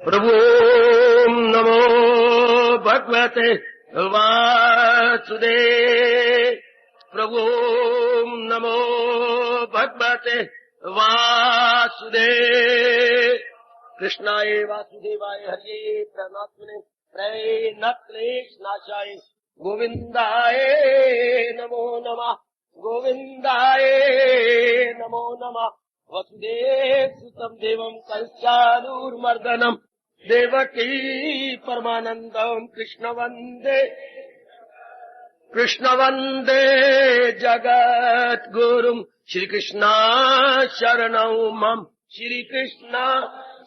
प्रभु नमो भगवते वासुदेव। प्रभु नमो भगवते वासुदेव। कृष्णाय वासुदेवाय हरिये प्रणमात्मने प्रणक्लेशनाशाय गोविंदाय नमो नमः। गोविंदाय नमो नमः। वसुदेव सुतं देवं कंसानुर्मर्दनम् देवकी परमानन्दं कृष्ण वन्दे जगद्गुरुम्। श्रीकृष्ण शरणं मम। श्रीकृष्ण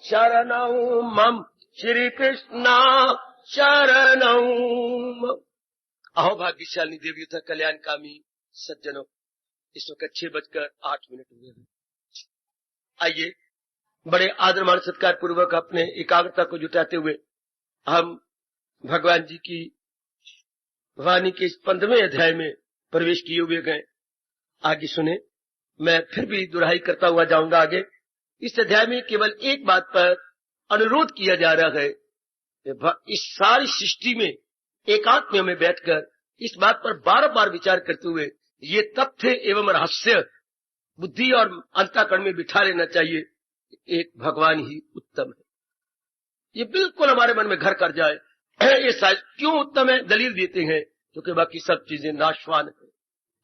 शरणं मम। श्रीकृष्ण शरणं मम। अहो भाग्यशाली देवियों तथा कल्याणकामी सज्जनों, इस वक्त 6:08 हुए हैं। आइए बड़े आदर मान सत्कार पूर्वक अपने एकाग्रता को जुटाते हुए हम भगवान जी की वाणी के इस 15वें अध्याय में प्रवेश किए हुए गए। आगे सुने, मैं फिर भी दुहराई करता हुआ जाऊंगा आगे। इस अध्याय में केवल एक बात पर अनुरोध किया जा रहा है, इस सारी सृष्टि में एकात्म में बैठकर इस बात पर बार बार विचार करते हुए ये तथ्य एवं रहस्य बुद्धि और अंतःकरण में बिठा लेना चाहिए, एक भगवान ही उत्तम है। ये बिल्कुल हमारे मन में घर कर जाए। ये शायद क्यों उत्तम है, दलील देते हैं क्योंकि बाकी सब चीजें नाशवान है।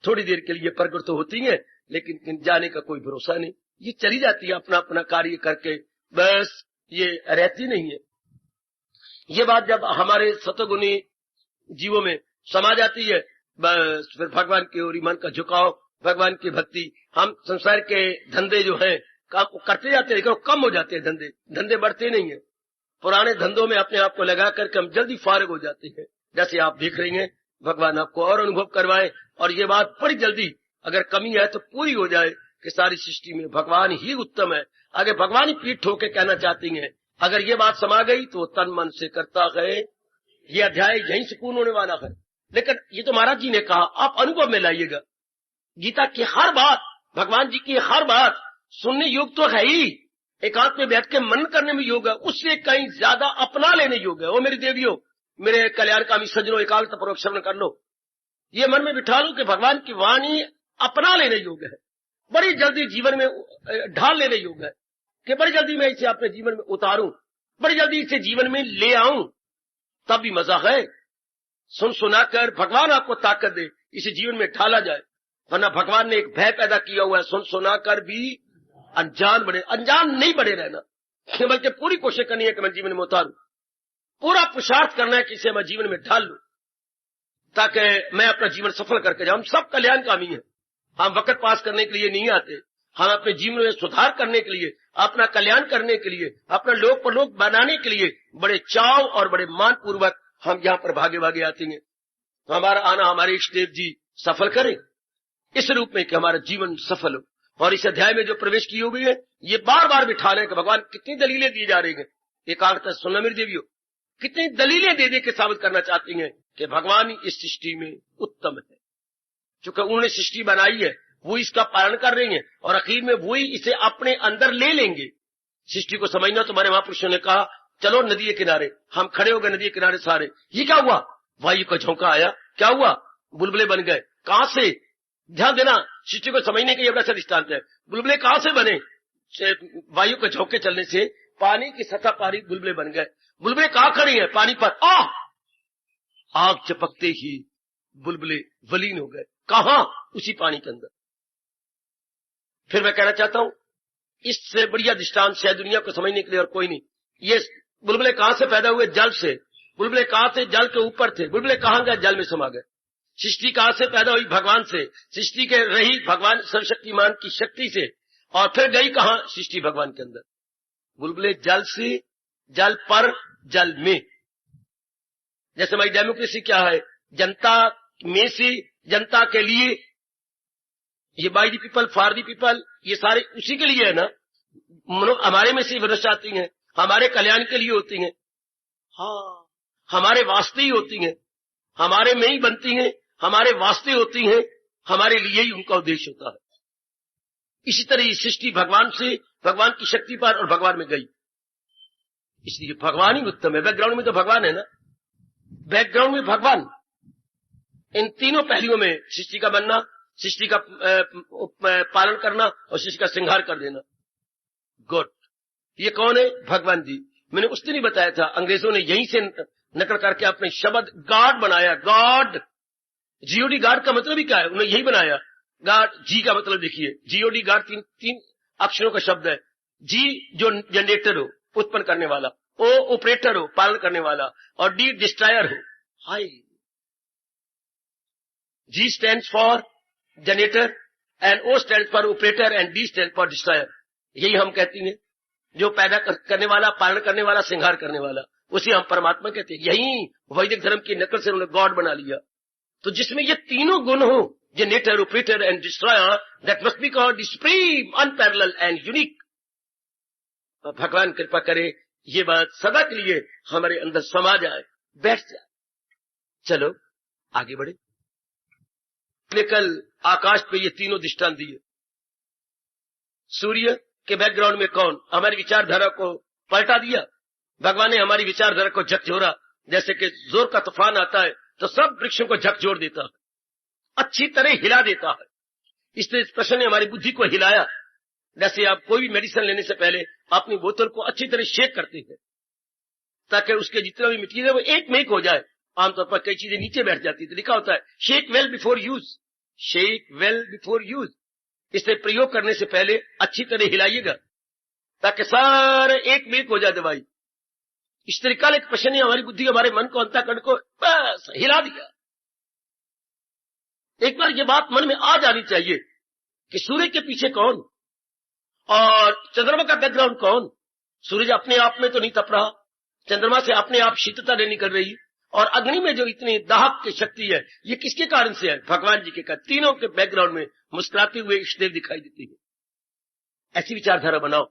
थोड़ी देर के लिए प्रकट तो होती हैं, लेकिन जाने का कोई भरोसा नहीं। ये चली जाती है अपना अपना कार्य करके, बस ये रहती नहीं है। ये बात जब हमारे सतगुणी जीवों में समा जाती है, बस फिर भगवान की ओर मन का झुकाव, भगवान की भक्ति। हम संसार के धंधे जो हैं करते जाते हैं, लेकिन कम हो जाते हैं। धंधे बढ़ते नहीं है। पुराने धंधों में अपने आप को लगा करके हम जल्दी फारिग हो जाते हैं। जैसे आप देख रही हैं, भगवान आपको और अनुभव करवाए और ये बात बड़ी जल्दी अगर कमी है तो पूरी हो जाए कि सारी सृष्टि में भगवान ही उत्तम है। आगे भगवान ही पीठ ठोके कहना चाहती हैं। अगर ये बात समा गई तो तन मन से करता है। ये अध्याय यहीं से पूर्ण होने वाला है। लेकिन ये तो महाराज जी ने कहा, आप अनुभव में लाइएगा। गीता की हर बात, भगवान जी की हर बात सुनने योग्य तो है ही, एकांत में बैठ के मन करने में योग है, उससे कहीं ज्यादा अपना लेने योग है। वो मेरी देवियों, मेरे कल्याणकामी सज्जनों, एकाग्रता पूर्वक श्रवण कर लो। ये मन में बिठा लो कि भगवान की वाणी अपना लेने योग्य है, बड़ी जल्दी जीवन में ढाल लेने योग्य है, कि बड़ी जल्दी मैं इसे अपने जीवन में उतारूं, बड़ी जल्दी इसे जीवन में ले आऊं, तब भी मजा है। सुन सुनाकर भगवान आपको ताकत दे, इसे जीवन में ढाला जाए। वरना भगवान ने एक भय पैदा किया हुआ है, सुन सुनाकर भी अनजान नहीं बने रहना, बल्कि पूरी कोशिश करनी है कि मैं जीवन में उतारूं। पूरा पुरुषार्थ करना है कि इसे मैं जीवन में ढाल लूं, ताकि मैं अपना जीवन सफल करके जाऊं। हम सब कल्याणकामी हैं। हम वक्त पास करने के लिए नहीं आते। हम अपने जीवन में सुधार करने के लिए, अपना कल्याण करने के लिए, अपना लोक परलोक बनाने के लिए बड़े चाव और बड़े मान पूर्वक हम यहाँ पर भागे भागे आते हैं। तो हमारा आना हमारे इष्ट देव जी सफल करें इस रूप में कि हमारा जीवन सफल हो। और इस अध्याय में जो प्रवेश किए हुए हैं, ये बार बार बिठा रहे हैं कि भगवान कितनी दलीलें दी जा रही हैं। एकाग्रता सुनना मेरी देवियों, कितनी दलीलें दे दे के साबित करना चाहती हैं कि भगवान इस सृष्टि में उत्तम है। चूंकि उन्होंने सृष्टि बनाई है, वो इसका पालन कर रही हैं और आखिर में वही इसे अपने अंदर ले लेंगे। सृष्टि को समझना तो हमारे महापुरुषों ने कहा, चलो नदी के किनारे। हम खड़े हो गए नदी के किनारे सारे। ये क्या हुआ? वायु का झोंका आया। क्या हुआ? बुलबुले बन गए। कहां से? ध्यान देना, सृष्टि को समझने के लिए बड़ा अच्छा दृष्टांत है। बुलबुले कहां से बने? वायु के झोंके चलने से पानी की सतह पर बुलबुले बन गए। बुलबुले कहां खड़ी है? पानी पर। आग चपकते ही बुलबुले वलीन हो गए। कहां? उसी पानी के अंदर। फिर मैं कहना चाहता हूं, इससे बढ़िया दृष्टांत शायद दुनिया को समझने के लिए और कोई नहीं। ये बुलबुले कहां से पैदा हुए? जल से। बुलबुले कहां से? जल के ऊपर थे। बुलबुले कहां गए? जल में समा गए। सृष्टि कहां से पैदा हुई? भगवान से। सृष्टि के रही भगवान सर्वशक्तिमान की शक्ति से, और फिर गई कहां? सृष्टि भगवान के अंदर। बुलबुले जल से, जल पर, जल में। जैसे हमारी डेमोक्रेसी क्या है? जनता में से, जनता के लिए। ये by the people for the people, ये सारे उसी के लिए है ना। हमारे में से विरस आती हैं, हमारे कल्याण के लिए होती हैं। हाँ, हमारे वास्ते ही होती हैं, हमारे में ही बनती हैं, हमारे वास्ते होती हैं, हमारे लिए ही उनका उद्देश्य होता है। इसी तरह ये सृष्टि भगवान से, भगवान की शक्ति पर और भगवान में गई। इसलिए भगवान ही उत्तम है। बैकग्राउंड में तो भगवान है ना, बैकग्राउंड में भगवान। इन तीनों पहलुओं में सृष्टि का बनना, सृष्टि का पालन करना और सृष्टि का श्रृंगार कर देना। गुड। ये कौन है? भगवान जी। मैंने उस दिन ही बताया था, अंग्रेजों ने यहीं से नकल करके अपने शब्द गॉड बनाया। गॉड, जीओडी गॉड का मतलब ही क्या है? उन्होंने यही बनाया। गॉड, जी का मतलब देखिए, जीओडी गॉड तीन अक्षरों का शब्द है। जी जो जनरेटर हो, उत्पन्न करने वाला, ओ ऑपरेटर हो, पालन करने वाला, और डी डिस्ट्रॉयर हो। Hi, G stands for generator and O stands for operator and D stand for destroyer. यही हम कहते हैं, जो पैदा करने वाला, पालन करने वाला, श्रृंगार करने वाला, उसे हम परमात्मा कहते हैं। यही वैदिक धर्म की नकल से उन्होंने गॉड बना लिया। तो जिसमें ये तीनों गुण हो, generator, operator and destroyer, that must be called supreme, unparalleled and unique. भगवान कृपा करे ये बात सदा के लिए हमारे अंदर समा जाए, बैठ जाए। चलो आगे बढ़े। कल आकाश पे ये तीनों दृष्टांत दिए। सूर्य के बैकग्राउंड में कौन? हमारी विचारधारा को पलटा दिया। भगवान ने हमारी विचारधारा को झकझोरा। जैसे कि जोर का तूफान आता है तो सब वृक्षों को झकझोर देता है, अच्छी तरह हिला देता है। इसलिए इस प्रश्न ने हमारी बुद्धि को हिलाया। जैसे आप कोई भी मेडिसिन लेने से पहले अपनी बोतल को अच्छी तरह शेक करते हैं, ताकि उसके जितना भी मटीरियल वो एक में एक हो जाए। आमतौर पर कई चीजें नीचे बैठ जाती है, तो लिखा होता है shake well before use, shake well before use. इसे प्रयोग करने से पहले अच्छी तरह हिलाइएगा, ताकि सारे एक में एक हो जाए दवाई। इस तरीका एक प्रश्न ने हमारी बुद्धि, हमारे मन को, अंतःकरण को बस हिला दिया। एक बार ये बात मन में आ जानी चाहिए कि सूर्य के पीछे कौन और चंद्रमा का बैकग्राउंड कौन। सूरज अपने आप में तो नहीं तप रहा, चंद्रमा से अपने आप शीतलता नहीं निकल रही, और अग्नि में जो इतनी दाहक की शक्ति है, ये किसके कारण से है? भगवान जी के कारण। तीनों के बैकग्राउंड में मुस्कुराते हुए इष्टदेव दिखाई देती है। ऐसी विचारधारा बनाओ।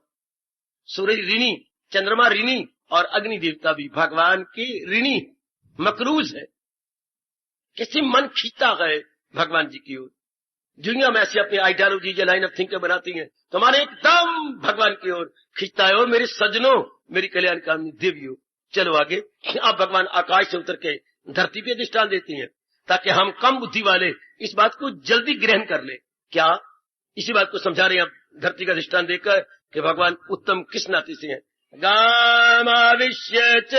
सूरज ऋणी, चंद्रमा ऋणी, और अग्नि देवता भी भगवान की ऋणी, मकरूज है। किसी मन खींचता है भगवान जी की ओर। दुनिया में ऐसी अपनी आइडियोलॉजी या लाइन ऑफ थिंकिंग बनाती है, तो हमारे एकदम भगवान की ओर खींचता है। और मेरे सज्जनों, मेरी कल्याणकामी देवियों, चलो आगे। अब भगवान आकाश से उतर के धरती पे दृष्टांत देती हैं, ताकि हम कम बुद्धि वाले इस बात को जल्दी ग्रहण कर ले। क्या? इसी बात को समझा रहे हैं अब धरती का दृष्टांत देकर कि भगवान उत्तम किस नाते से है। गामाविश्य च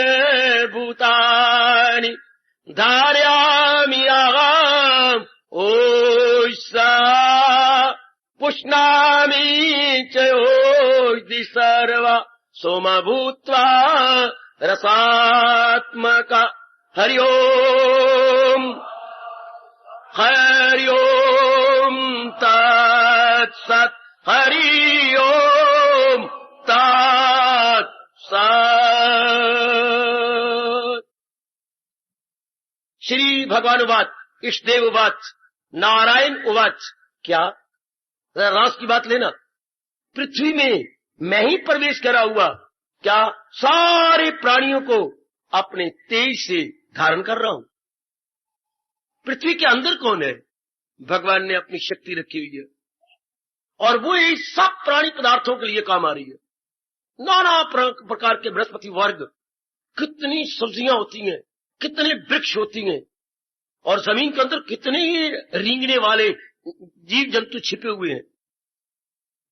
भूतानि धारयामि अहम् ओषा पुष्णामि च ओषधि सर्वा सोमा भूत्वा रसात्मका। हरि ओम, हरि ओम तत्सत्, हरि ओम तत्सत्। श्री भगवान उवाच, इष्टदेव उवाच, नारायण उवाच। क्या? रास की बात लेना। पृथ्वी में मैं ही प्रवेश करा हुआ, क्या सारे प्राणियों को अपने तेज से धारण कर रहा हूं। पृथ्वी के अंदर कौन है? भगवान ने अपनी शक्ति रखी हुई है, और वो ये सब प्राणी पदार्थों के लिए काम आ रही है। नाना प्रकार के बृहस्पति वर्ग, कितनी सब्जियां होती हैं, कितने वृक्ष होती हैं, और जमीन के अंदर कितने ही रेंगने वाले जीव जंतु छिपे हुए हैं।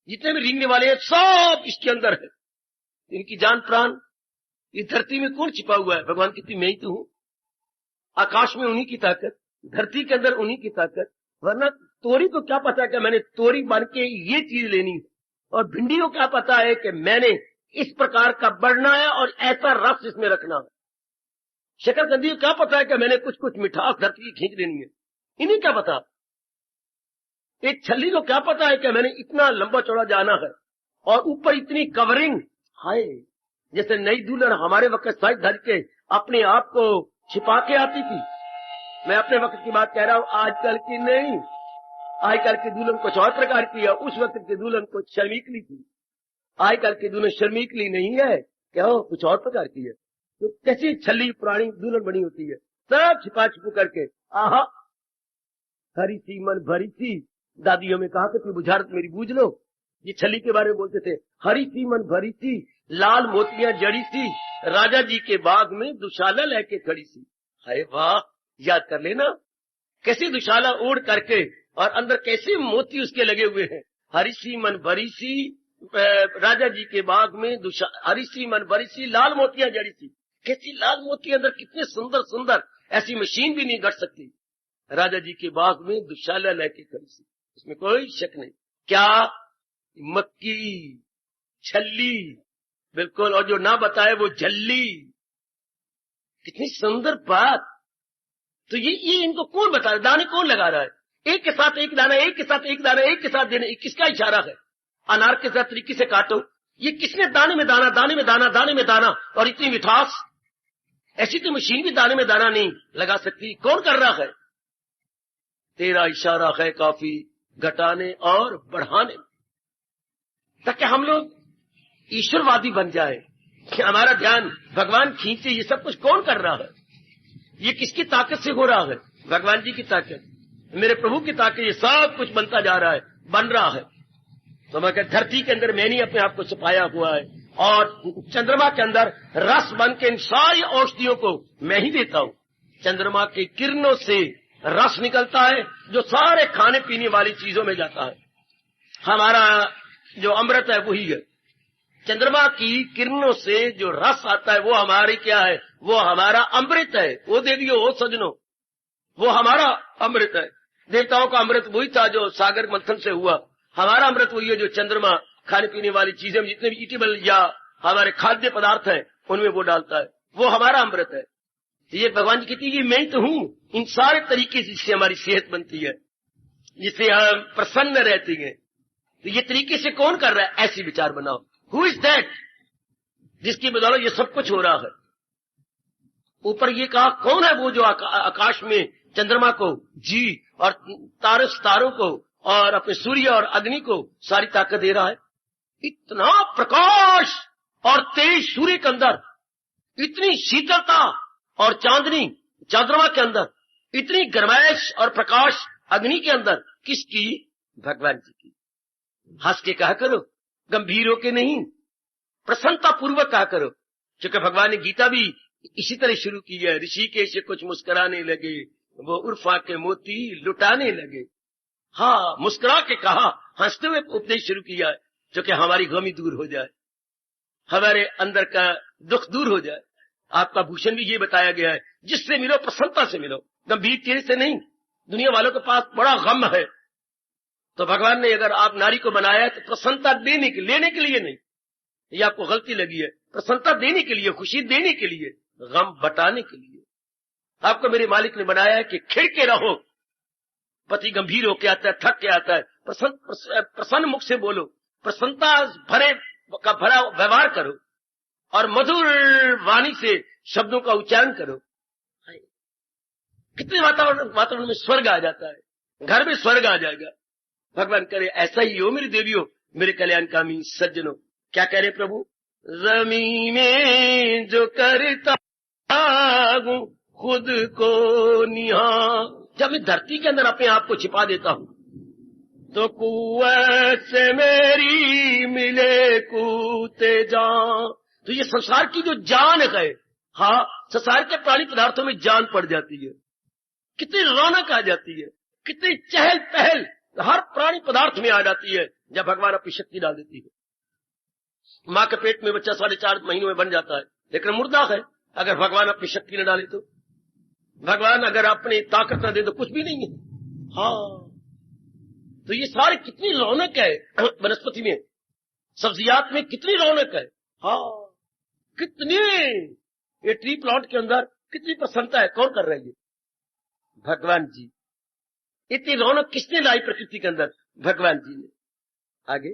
जितने भी रेंगने वाले हैं सब इसके अंदर है। इनकी जान प्राण इस धरती में कौन छिपा हुआ है? भगवान कहती मैं ही तो हूं। आकाश में उन्हीं की ताकत, धरती के अंदर उन्हीं की ताकत। वरना तोरी को क्या पता है कि मैंने तोरी बन के ये चीज लेनी है, और भिंडी को क्या पता है कि मैंने इस प्रकार का बढ़ना है और ऐसा रस इसमें रखना है। शकरकंदी को क्या पता है कि मैंने कुछ कुछ मिठास धरती की खींच लेनी है। इन्हीं क्या पता। एक छल्ली को क्या पता है कि मैंने इतना लंबा चौड़ा जाना है, और ऊपर इतनी कवरिंग। हाय, जैसे नई दुल्हन हमारे वक्त साइड धर के अपने आप को छिपा के आती थी। मैं अपने वक्त की बात कह रहा हूं, आजकल की नहीं। आजकल की दुल्हन कुछ और प्रकार की है, उस वक्त की दुल्हन कुछ शर्मीकली थी। आजकल की दुल्हन शर्मीकली नहीं है, क्या हो, कुछ और प्रकार की है। तो कैसी छली पुरानी दुल्हन बनी होती है, सब छिपा छिपू करके। आहा, हरी सी मन भरी सी, दादी हमें कहा कि तू बुझारत मेरी बूझ लो। ये छली के बारे में बोलते थे, हरी सी मन भरी सी, लाल मोतियां जड़ी सी राजा जी के बाग में दुशाला लेके खड़ी सी। हाय वाह, याद कर लेना कैसी दुशाला ओढ़ करके और अंदर कैसे मोती उसके लगे हुए हैं। हरिसी मन भरीसी राजा जी के बाग में हरिसी मन भरीसी लाल मोतियां जड़ी सी। कैसी लाल मोती अंदर, कितने सुंदर सुंदर, ऐसी मशीन भी नहीं गढ़ सकती। राजा जी के बाग में दुशाला लेके खड़ी सी, इसमें कोई शक नहीं। क्या मक्की छल्ली, बिल्कुल, और जो ना बताए वो झल्ली। कितनी सुंदर बात। तो ये इनको कौन बता रहा है? दाने कौन लगा रहा है? एक के साथ एक दाना, एक के साथ एक दाना, एक के साथ देने, किसका इशारा है? अनार के साथ तरीके से काटो, ये किसने दाने में दाना, दाने में दाना, दाने में दाना, और इतनी मिठास। ऐसी तो मशीन भी दाने में दाना नहीं लगा सकती। कौन कर रहा है? तेरा इशारा है काफी घटाने और बढ़ाने, ताकि हम लोग ईश्वरवादी बन जाए कि हमारा ध्यान भगवान खींचे। ये सब कुछ कौन कर रहा है? ये किसकी ताकत से हो रहा है? भगवान जी की ताकत, मेरे प्रभु की ताकत। ये सब कुछ बनता जा रहा है, बन रहा है। तो मैं कहता, धरती के अंदर मैंने अपने आप को छुपाया हुआ है, और चंद्रमा के अंदर रस बन के इन सारी औषधियों को मैं ही देता हूं। चंद्रमा की किरणों से रस निकलता है, जो सारे खाने पीने वाली चीजों में जाता है। हमारा जो अमृत है वही है। चंद्रमा की किरणों से जो रस आता है वो हमारी क्या है? वो हमारा अमृत है। वो देवियों, वो सजनों, वो हमारा अमृत है। देवताओं का अमृत वही था जो सागर मंथन से हुआ। हमारा अमृत वही है जो चंद्रमा खाने पीने वाली चीजें, जितने भी ईटेबल या हमारे खाद्य पदार्थ हैं उनमें वो डालता है, वो हमारा अमृत है। तो ये भगवान जी कहती है, ये मैं ही तो हूं। इन सारे तरीके से जिससे हमारी सेहत बनती है, जिससे हम प्रसन्न रहते हैं। तो ये तरीके से कौन कर रहा है? ऐसी विचार बनाओ। हु इज दैट, जिसकी बदौलत ये सब कुछ हो रहा है? ऊपर ये कहा, कौन है वो जो आकाश में चंद्रमा को जी और तारों को और अपने सूर्य और अग्नि को सारी ताकत दे रहा है? इतना प्रकाश और तेज सूर्य के अंदर, इतनी शीतलता और चांदनी चंद्रमा के अंदर, इतनी गर्माइश और प्रकाश अग्नि के अंदर, किसकी? भगवान जी की। हंस के कहा करो, गंभीर होके नहीं, प्रसन्नता पूर्वक कहा करो। क्योंकि भगवान ने गीता भी इसी तरह शुरू की है। ऋषिकेश से कुछ मुस्कुराने लगे, वो उर्फा के मोती लुटाने लगे। हाँ, मुस्कुरा के कहा, हंसते हुए उपदेश शुरू किया है, क्योंकि हमारी गमी दूर हो जाए, हमारे अंदर का दुख दूर हो जाए। आपका भूषण भी ये बताया गया है, जिससे मिलो प्रसन्नता से मिलो, गंभीर चेहरे से नहीं। दुनिया वालों के पास बड़ा गम है, तो भगवान ने अगर आप नारी को बनाया है तो प्रसन्नता देने के, लेने के लिए नहीं। ये आपको गलती लगी है। प्रसन्नता देने के लिए, खुशी देने के लिए, गम बटाने के लिए। आपको मेरे मालिक ने बनाया है कि खिड़ के रहो। पति गंभीर होके आता है, थक के आता है, प्रसन्न मुख से बोलो, प्रसन्नता भरा व्यवहार करो, और मधुर वाणी से शब्दों का उच्चारण करो। कितने वातावरण में स्वर्ग आ जाता है, घर में स्वर्ग आ जाएगा। भगवान करे ऐसा ही हो मेरी देवियों, मेरे कल्याणकामी सज्जनों। क्या कह रहे प्रभु? ज़मीन में जो करता हूं खुद को निहार, जब मैं धरती के अंदर अपने आप को छिपा देता हूं तो कुव्वत से मेरी मिले कूते जान। तो ये संसार की जो जान है, हाँ, संसार के प्राणी पदार्थों में जान पड़ जाती है। कितनी रौनक आ जाती है, कितनी चहल पहल हर प्राणी पदार्थ में आ जाती है जब भगवान अपनी शक्ति डाल देती है। माँ के पेट में बच्चा 4.5 महीनों में बन जाता है, लेकिन मुर्दा है। अगर भगवान अपनी शक्ति न डाले तो, भगवान अगर अपनी ताकत न दे तो कुछ भी नहीं है। हाँ, तो ये सारे कितनी रौनक है वनस्पति में, सब्जियात में कितनी रौनक है। हाँ, कितनी ये ट्री प्लांट के अंदर कितनी प्रसन्नता है। कौन कर रहा है ये? भगवान जी। इतनी रौनक किसने लाई प्रकृति के अंदर? भगवान जी ने। आगे,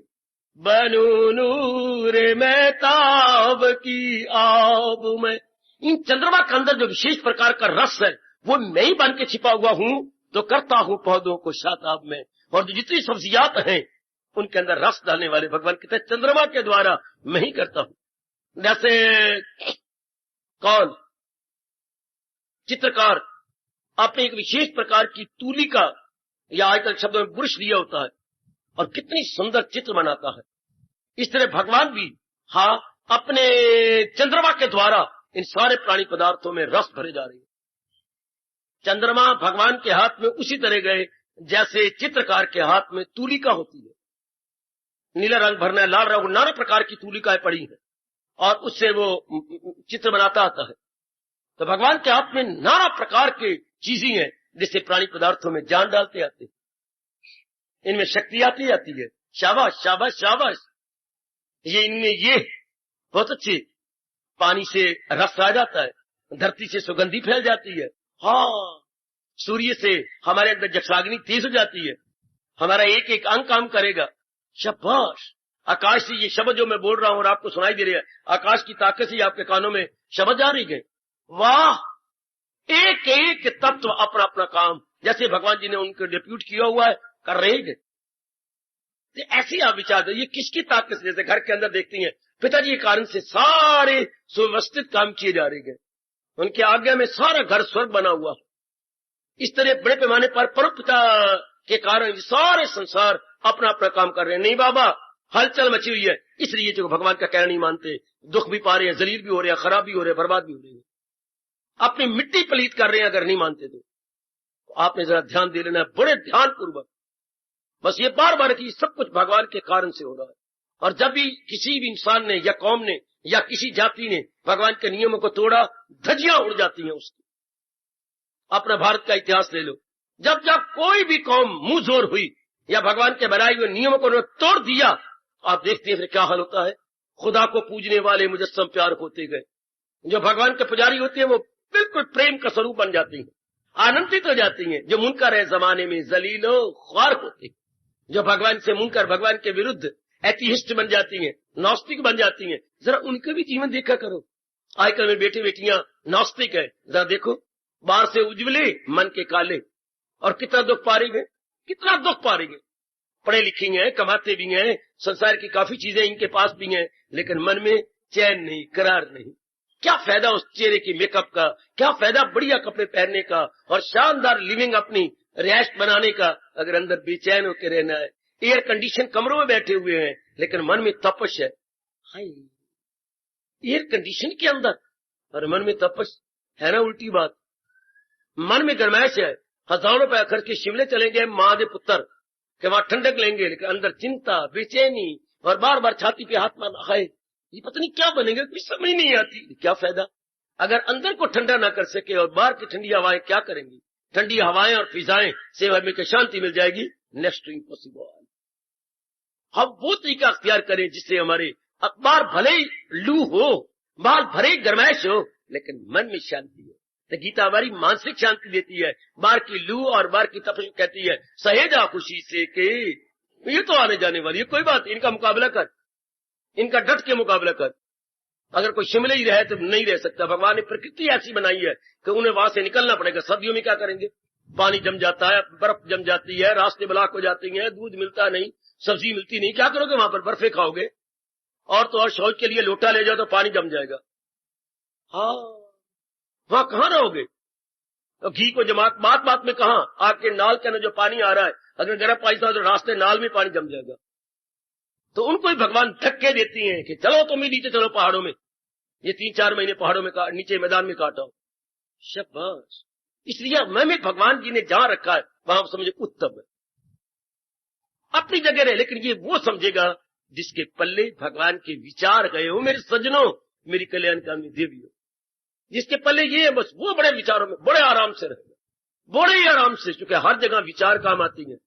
बनू नूर महताब की आब में, इन चंद्रमा के अंदर जो विशेष प्रकार का रस है वो मैं ही बन के छिपा हुआ हूं, तो करता हूं पौधों को शाताब में। और जितनी सब्जियात हैं उनके अंदर रस डालने वाले भगवान कहते हैं चंद्रमा के द्वारा मैं ही करता हूं। जैसे कौन? चित्रकार अपने एक विशेष प्रकार की तूलिका या आजकल शब्दों में ब्रश लिया होता है और कितनी सुंदर चित्र बनाता है। इस तरह भगवान भी, हाँ, अपने चंद्रमा के द्वारा इन सारे प्राणी पदार्थों में रस भरे जा रही है। चंद्रमा भगवान के हाथ में उसी तरह गए जैसे चित्रकार के हाथ में तूलिका होती है। नीला रंग भरना है, लाल रंग, नाना प्रकार की तूलिकाएं पड़ी हैं और उससे वो चित्र बनाता आता है। तो भगवान के हाथ में नाना प्रकार के चीजें हैं जिससे प्राणी पदार्थों में जान डालते आते हैं, इनमें शक्ति आती आती है। शाबाश शाबाश शाबाश, ये इनमें ये बहुत अच्छे। पानी से रस आ जाता है, धरती से सुगंधी फैल जाती है, हाँ, सूर्य से हमारे अंदर जठराग्नि तेज हो जाती है, हमारा एक एक अंग काम करेगा। शाबाश, आकाश से ये शब्द जो मैं बोल रहा हूं और आपको सुनाई दे रही है, आकाश की ताकत से आपके कानों में शब्द आ रही है। वाह, एक एक तत्व अपना अपना काम जैसे भगवान जी ने उनको डिप्यूट किया हुआ है कर रहे हैं। ऐसी आप विचार दो, ये किसकी ताकत से? जैसे घर के अंदर देखती हैं पिताजी के कारण से सारे सुव्यवस्थित काम किए जा रहे हैं, उनके आज्ञा में सारा घर स्वर्ग बना हुआ है। इस तरह बड़े पैमाने पर परम पिता के कारण सारे संसार अपना अपना काम कर रहे हैं। नहीं बाबा, हलचल मची हुई है, इसलिए जो भगवान का कहना नहीं मानते, दुख भी पा रहे हैं, जलील भी हो रहे हैं, खराब भी हो रहे हैं, बर्बाद भी हो रहे हैं, अपनी मिट्टी पलीत कर रहे हैं। अगर नहीं मानते तो आपने जरा ध्यान दे लेना है, बड़े ध्यान पूर्वक। बस ये बार बार कि सब कुछ भगवान के कारण से हो रहा है। और जब भी किसी भी इंसान ने या कौम ने या किसी जाति ने भगवान के नियमों को तोड़ा, धज्जियां उड़ जाती हैं उसकी। अपना भारत का इतिहास ले लो, जब जब कोई भी कौम मुंह जोर हुई या भगवान के बनाए हुए नियमों को तोड़ दिया, आप देखते हैं फिर क्या हाल होता है। खुदा को पूजने वाले मुजस्सम प्यार होते गए। जो भगवान के पुजारी होते हैं वो बिल्कुल प्रेम का स्वरूप बन जाती हैं, आनंदित हो जाती हैं। जो मुनकर है जमाने में जलीलो ख्वार होते, जो भगवान से मुनकर भगवान के विरुद्ध एथियस्ट बन जाती हैं, नॉस्तिक बन जाती हैं। जरा उनका भी जीवन देखा करो। आजकल में बेटे बेटियां नॉस्तिक है, जरा देखो, बाहर से उज्जवले मन के काले, और कितना दुख पा रही है, कितना दुख पा रही है। पढ़े लिखे हैं, कमाते भी हैं, संसार की काफी चीजें इनके पास भी हैं, लेकिन मन में चैन नहीं, करार नहीं। क्या फायदा उस चेहरे की मेकअप का, क्या फायदा बढ़िया कपड़े पहनने का और शानदार लिविंग अपनी रिहायश बनाने का, अगर अंदर बेचैन होकर रहना है। एयर कंडीशन कमरों में बैठे हुए हैं लेकिन मन में तपश है। हाय, एयर कंडीशन के अंदर और मन में तपश है ना, उल्टी बात। मन में गरमाइश है, हजारों रुपया खर्च के शिमले चलेंगे माँ के पुत्र के वहां ठंडक लेंगे, लेकिन अंदर चिंता, बेचैनी और बार बार छाती पे हाथ मारना, है ये पता नहीं क्या बनेगा, कुछ समझ नहीं आती। क्या फायदा अगर अंदर को ठंडा ना कर सके और बाहर की ठंडी हवाएं क्या करेंगी? ठंडी हवाएं और फिजाएं से हमें क्या शांति मिल जाएगी? Next impossible. हम वो तरीका अख्तियार करें जिससे हमारे बाहर भले ही लू हो, बाहर भले ही गरमाइश हो, लेकिन मन में शांति हो। तो गीता हमारी मानसिक शांति देती है। बाहर की लू और बाहर की तपश कहती है सहेजा खुशी से के ये तो आने जाने वाली है, कोई बात, इनका मुकाबला कर, इनका डट के मुकाबला कर। अगर कोई शिमले ही रहे तो नहीं रह सकता। भगवान ने प्रकृति ऐसी बनाई है कि उन्हें वहां से निकलना पड़ेगा। सर्दियों में क्या करेंगे? पानी जम जाता है, बर्फ जम जाती है, रास्ते ब्लॉक हो जाती हैं, दूध मिलता नहीं, सब्जी मिलती नहीं, क्या करोगे वहां पर? बर्फे खाओगे। और तो और शौच के लिए लोटा ले जाओ तो पानी जम जाएगा। हाँ, वहां कहां रहोगे? तो घी को जमात बात बात में कहा आपके नाल के अंदर जो पानी आ रहा है, अगर गर्म पानी था तो रास्ते नाल में पानी जम जाएगा। तो उनको ही भगवान धक्के देती हैं कि चलो तुम ही नीचे चलो पहाड़ों में, ये 3-4 महीने पहाड़ों में नीचे मैदान में काटा। शाबाश। इसलिए मैं भगवान जी ने जहां रखा है वहां समझे उत्तम है, अपनी जगह रहे, लेकिन ये वो समझेगा जिसके पल्ले भगवान के विचार गए हो। मेरे सज्जनों, मेरी कल्याणकामी देवियों, जिसके पल्ले ये है बस वो बड़े विचारों में बड़े आराम से रहेगा, बड़े ही आराम से। क्योंकि हर जगह विचार काम आती है,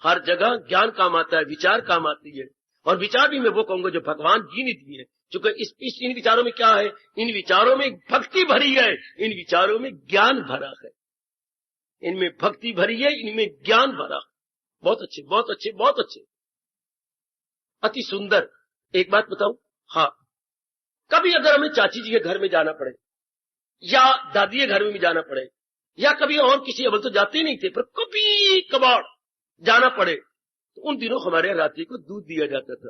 हर जगह ज्ञान काम आता है, विचार काम आती है। और विचार भी मैं वो कहूंगा जो भगवान जी ने दिए। क्योंकि इन विचारों में क्या है? इन विचारों में भक्ति भरी है, इन विचारों में ज्ञान भरा है। इनमें भक्ति भरी है, इनमें ज्ञान भरा है। बहुत अच्छे, बहुत अच्छे, बहुत अच्छे, अति सुंदर। एक बात बताऊं, हाँ, कभी अगर हमें चाची जी के घर में जाना पड़े या दादी के घर में भी जाना पड़े या कभी और किसी, अवल तो जाते ही नहीं थे, पर कभी कभार जाना पड़े तो उन दिनों हमारे रात्रि को दूध दिया जाता था।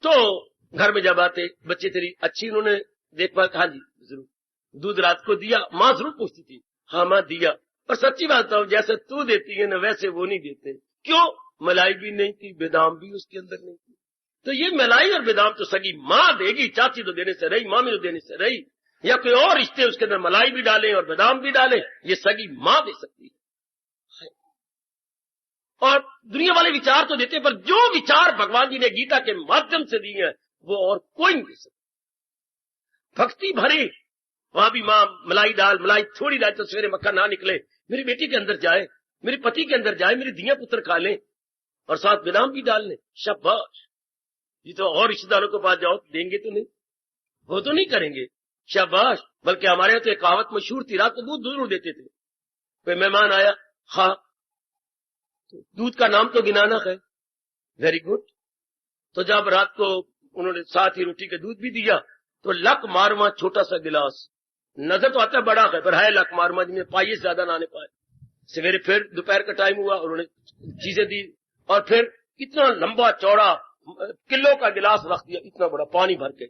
तो घर में जब आते, बच्चे तेरी अच्छी उन्होंने देखभाल, हाँ जी जरूर, दूध रात को दिया। माँ जरूर पूछती थी, हाँ माँ दिया। पर सच्ची बात है, जैसे तू देती है ना वैसे वो नहीं देते। क्यों? मलाई भी नहीं थी, बादाम भी उसके अंदर नहीं थी, तो ये मलाई और बादाम तो सगी माँ देगी, चाची तो देने से रही, मामी तो देने से रही, या कोई और रिश्ते उसके अंदर मलाई भी डालें और बादाम भी डालें, ये सगी माँ दे सकती है। और दुनिया वाले विचार तो देते, पर जो विचार भगवान जी ने गीता के माध्यम से दिए हैं वो और कोई नहीं दे सकता। भक्ति भरे, वहां भी माँ मलाई डाल, मलाई थोड़ी डाल तो सवेरे मक्खन ना निकले, मेरी बेटी के अंदर जाए, मेरे पति के अंदर जाए, मेरी दिया पुत्र खा लें और साथ बादाम भी डाल लें, शाबाश। ये तो और रिश्तेदारों के पास जाओ देंगे तो नहीं, वो तो नहीं करेंगे, शाबाश। बल्कि हमारे यहाँ तो एक कहावत मशहूर थी, रात को दूध जरूर देते थे। कोई मेहमान आया, हाँ तो दूध का नाम तो गिनाना है, वेरी गुड। तो जब रात को उन्होंने साथ ही रोटी का दूध भी दिया तो लक मारमा छोटा सा गिलास, नजर तो आता है बड़ा है पर है लक मारमा, जिनमें पाइए ज्यादा ना आने पाए। सवेरे फिर दोपहर का टाइम हुआ, उन्होंने चीजें दी और फिर इतना लंबा चौड़ा किलो का गिलास रख दिया, इतना बड़ा पानी भर के,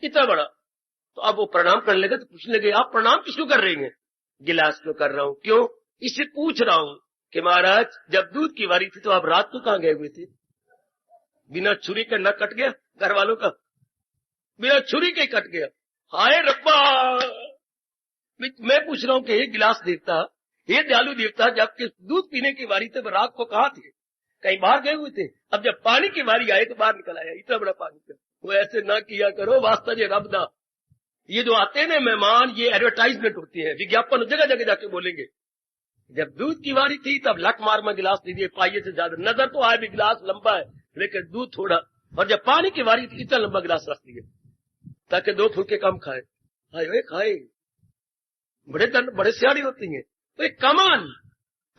इतना बड़ा। तो अब वो प्रणाम करने लगे तो पूछने लगे, आप प्रणाम किसको कर रहे हैं? गिलास को कर रहा हूं। क्यों? इससे पूछ रहा हूं कि महाराज जब दूध की बारी थी तो आप रात को कहां गए हुए थे? बिना छुरी के न कट गया घर वालों का, बिना छुरी के कट गया। हाय रब्बा, मैं पूछ रहा हूं कि हे गिलास देवता, हे दयालु देवता, जबकि दूध पीने की बारी थी रात को कहां थे? कहीं बाहर गए हुए थे। अब जब पानी की बारी आए तो बाहर निकल आया, इतना बड़ा पानी का। वो ऐसे ना किया करो, वास्ता जे रब दा। ये जो आते हैं ना मेहमान, ये एडवर्टाइजमेंट होती है, विज्ञापन जगह जगह जाके बोलेंगे। जब दूध की बारी थी तब लक मार में गिलास दीजिए, पाइए से ज्यादा, नजर तो आए भी गिलास लंबा है लेकिन दूध थोड़ा। और जब पानी की बारी थी इतना लंबा गिलास रख दिए ताकि दो फुलके कम खाए। हाय खाए, बड़े सियाड़ी होती है। तो एक कमाल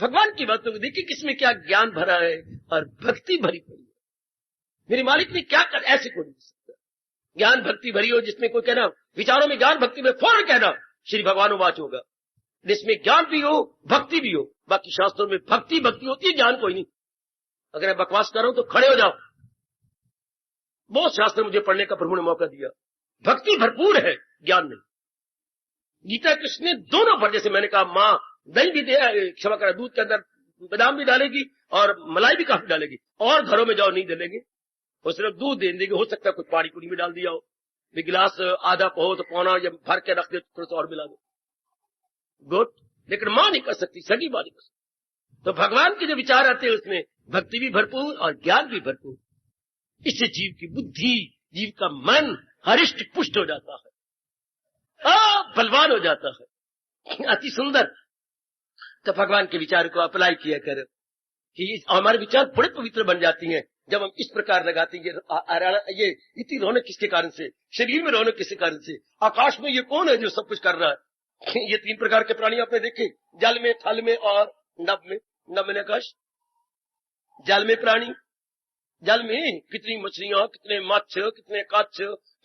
भगवान की बातों को देखिए किसमें क्या ज्ञान भरा है और भक्ति भरी पड़ी है। मेरे मालिक ने क्या कर, ऐसे कोई नहीं सकता। ज्ञान भक्ति भरी हो जिसमें कोई कहना, विचारों में ज्ञान भक्ति में फौरन कहना श्री भगवान वाच होगा, जिसमें ज्ञान भी हो भक्ति भी हो। बाकी शास्त्रों में भक्ति भक्ति होती है, ज्ञान कोई नहीं। अगर मैं बकवास कर रहा हूं तो खड़े हो जाओ। बहुत शास्त्र मुझे पढ़ने का प्रभु ने मौका दिया, भक्ति भरपूर है, ज्ञान नहीं। गीता कृष्ण ने दोनों पर, जैसे मैंने कहा माँ दही भी दे, क्षमा करा, दूध के अंदर बादाम भी डालेगी और मलाई भी काफी डालेगी, और घरों में जाओ नहीं डालेंगे, वो सिर्फ दूध दे देंगे। हो सकता है कुछ पानी पूरी भी डाल दिया हो, गिलास आधा हो तो पौना जब भर के रख दे थोड़ा सा और मिला दो, गुड। लेकिन मां नहीं कर सकती, सगी मां नहीं कर सकती। तो भगवान के जो विचार आते हैं उसमें भक्ति भी भरपूर और ज्ञान भी भरपूर। इससे जीव की बुद्धि, जीव का मन हरिष्ट पुष्ट हो जाता है, बलवान हो जाता है, अति सुंदर। तो भगवान के विचार को अप्लाई किया करो कि हमारे विचार बड़े पवित्र बन जाती हैं जब हम इस प्रकार लगाते हैं। ये इतनी रौनक किसके कारण से, शरीर में रौनक किसके कारण से? आकाश में ये कौन है जो सब कुछ कर रहा है? ये तीन प्रकार के प्राणी आपने देखे, जल में, थल में और नभ में। नभ में आकाश, जल में प्राणी, जल में कितनी मछलियां, कितने मच्छ, कितने कच्छ,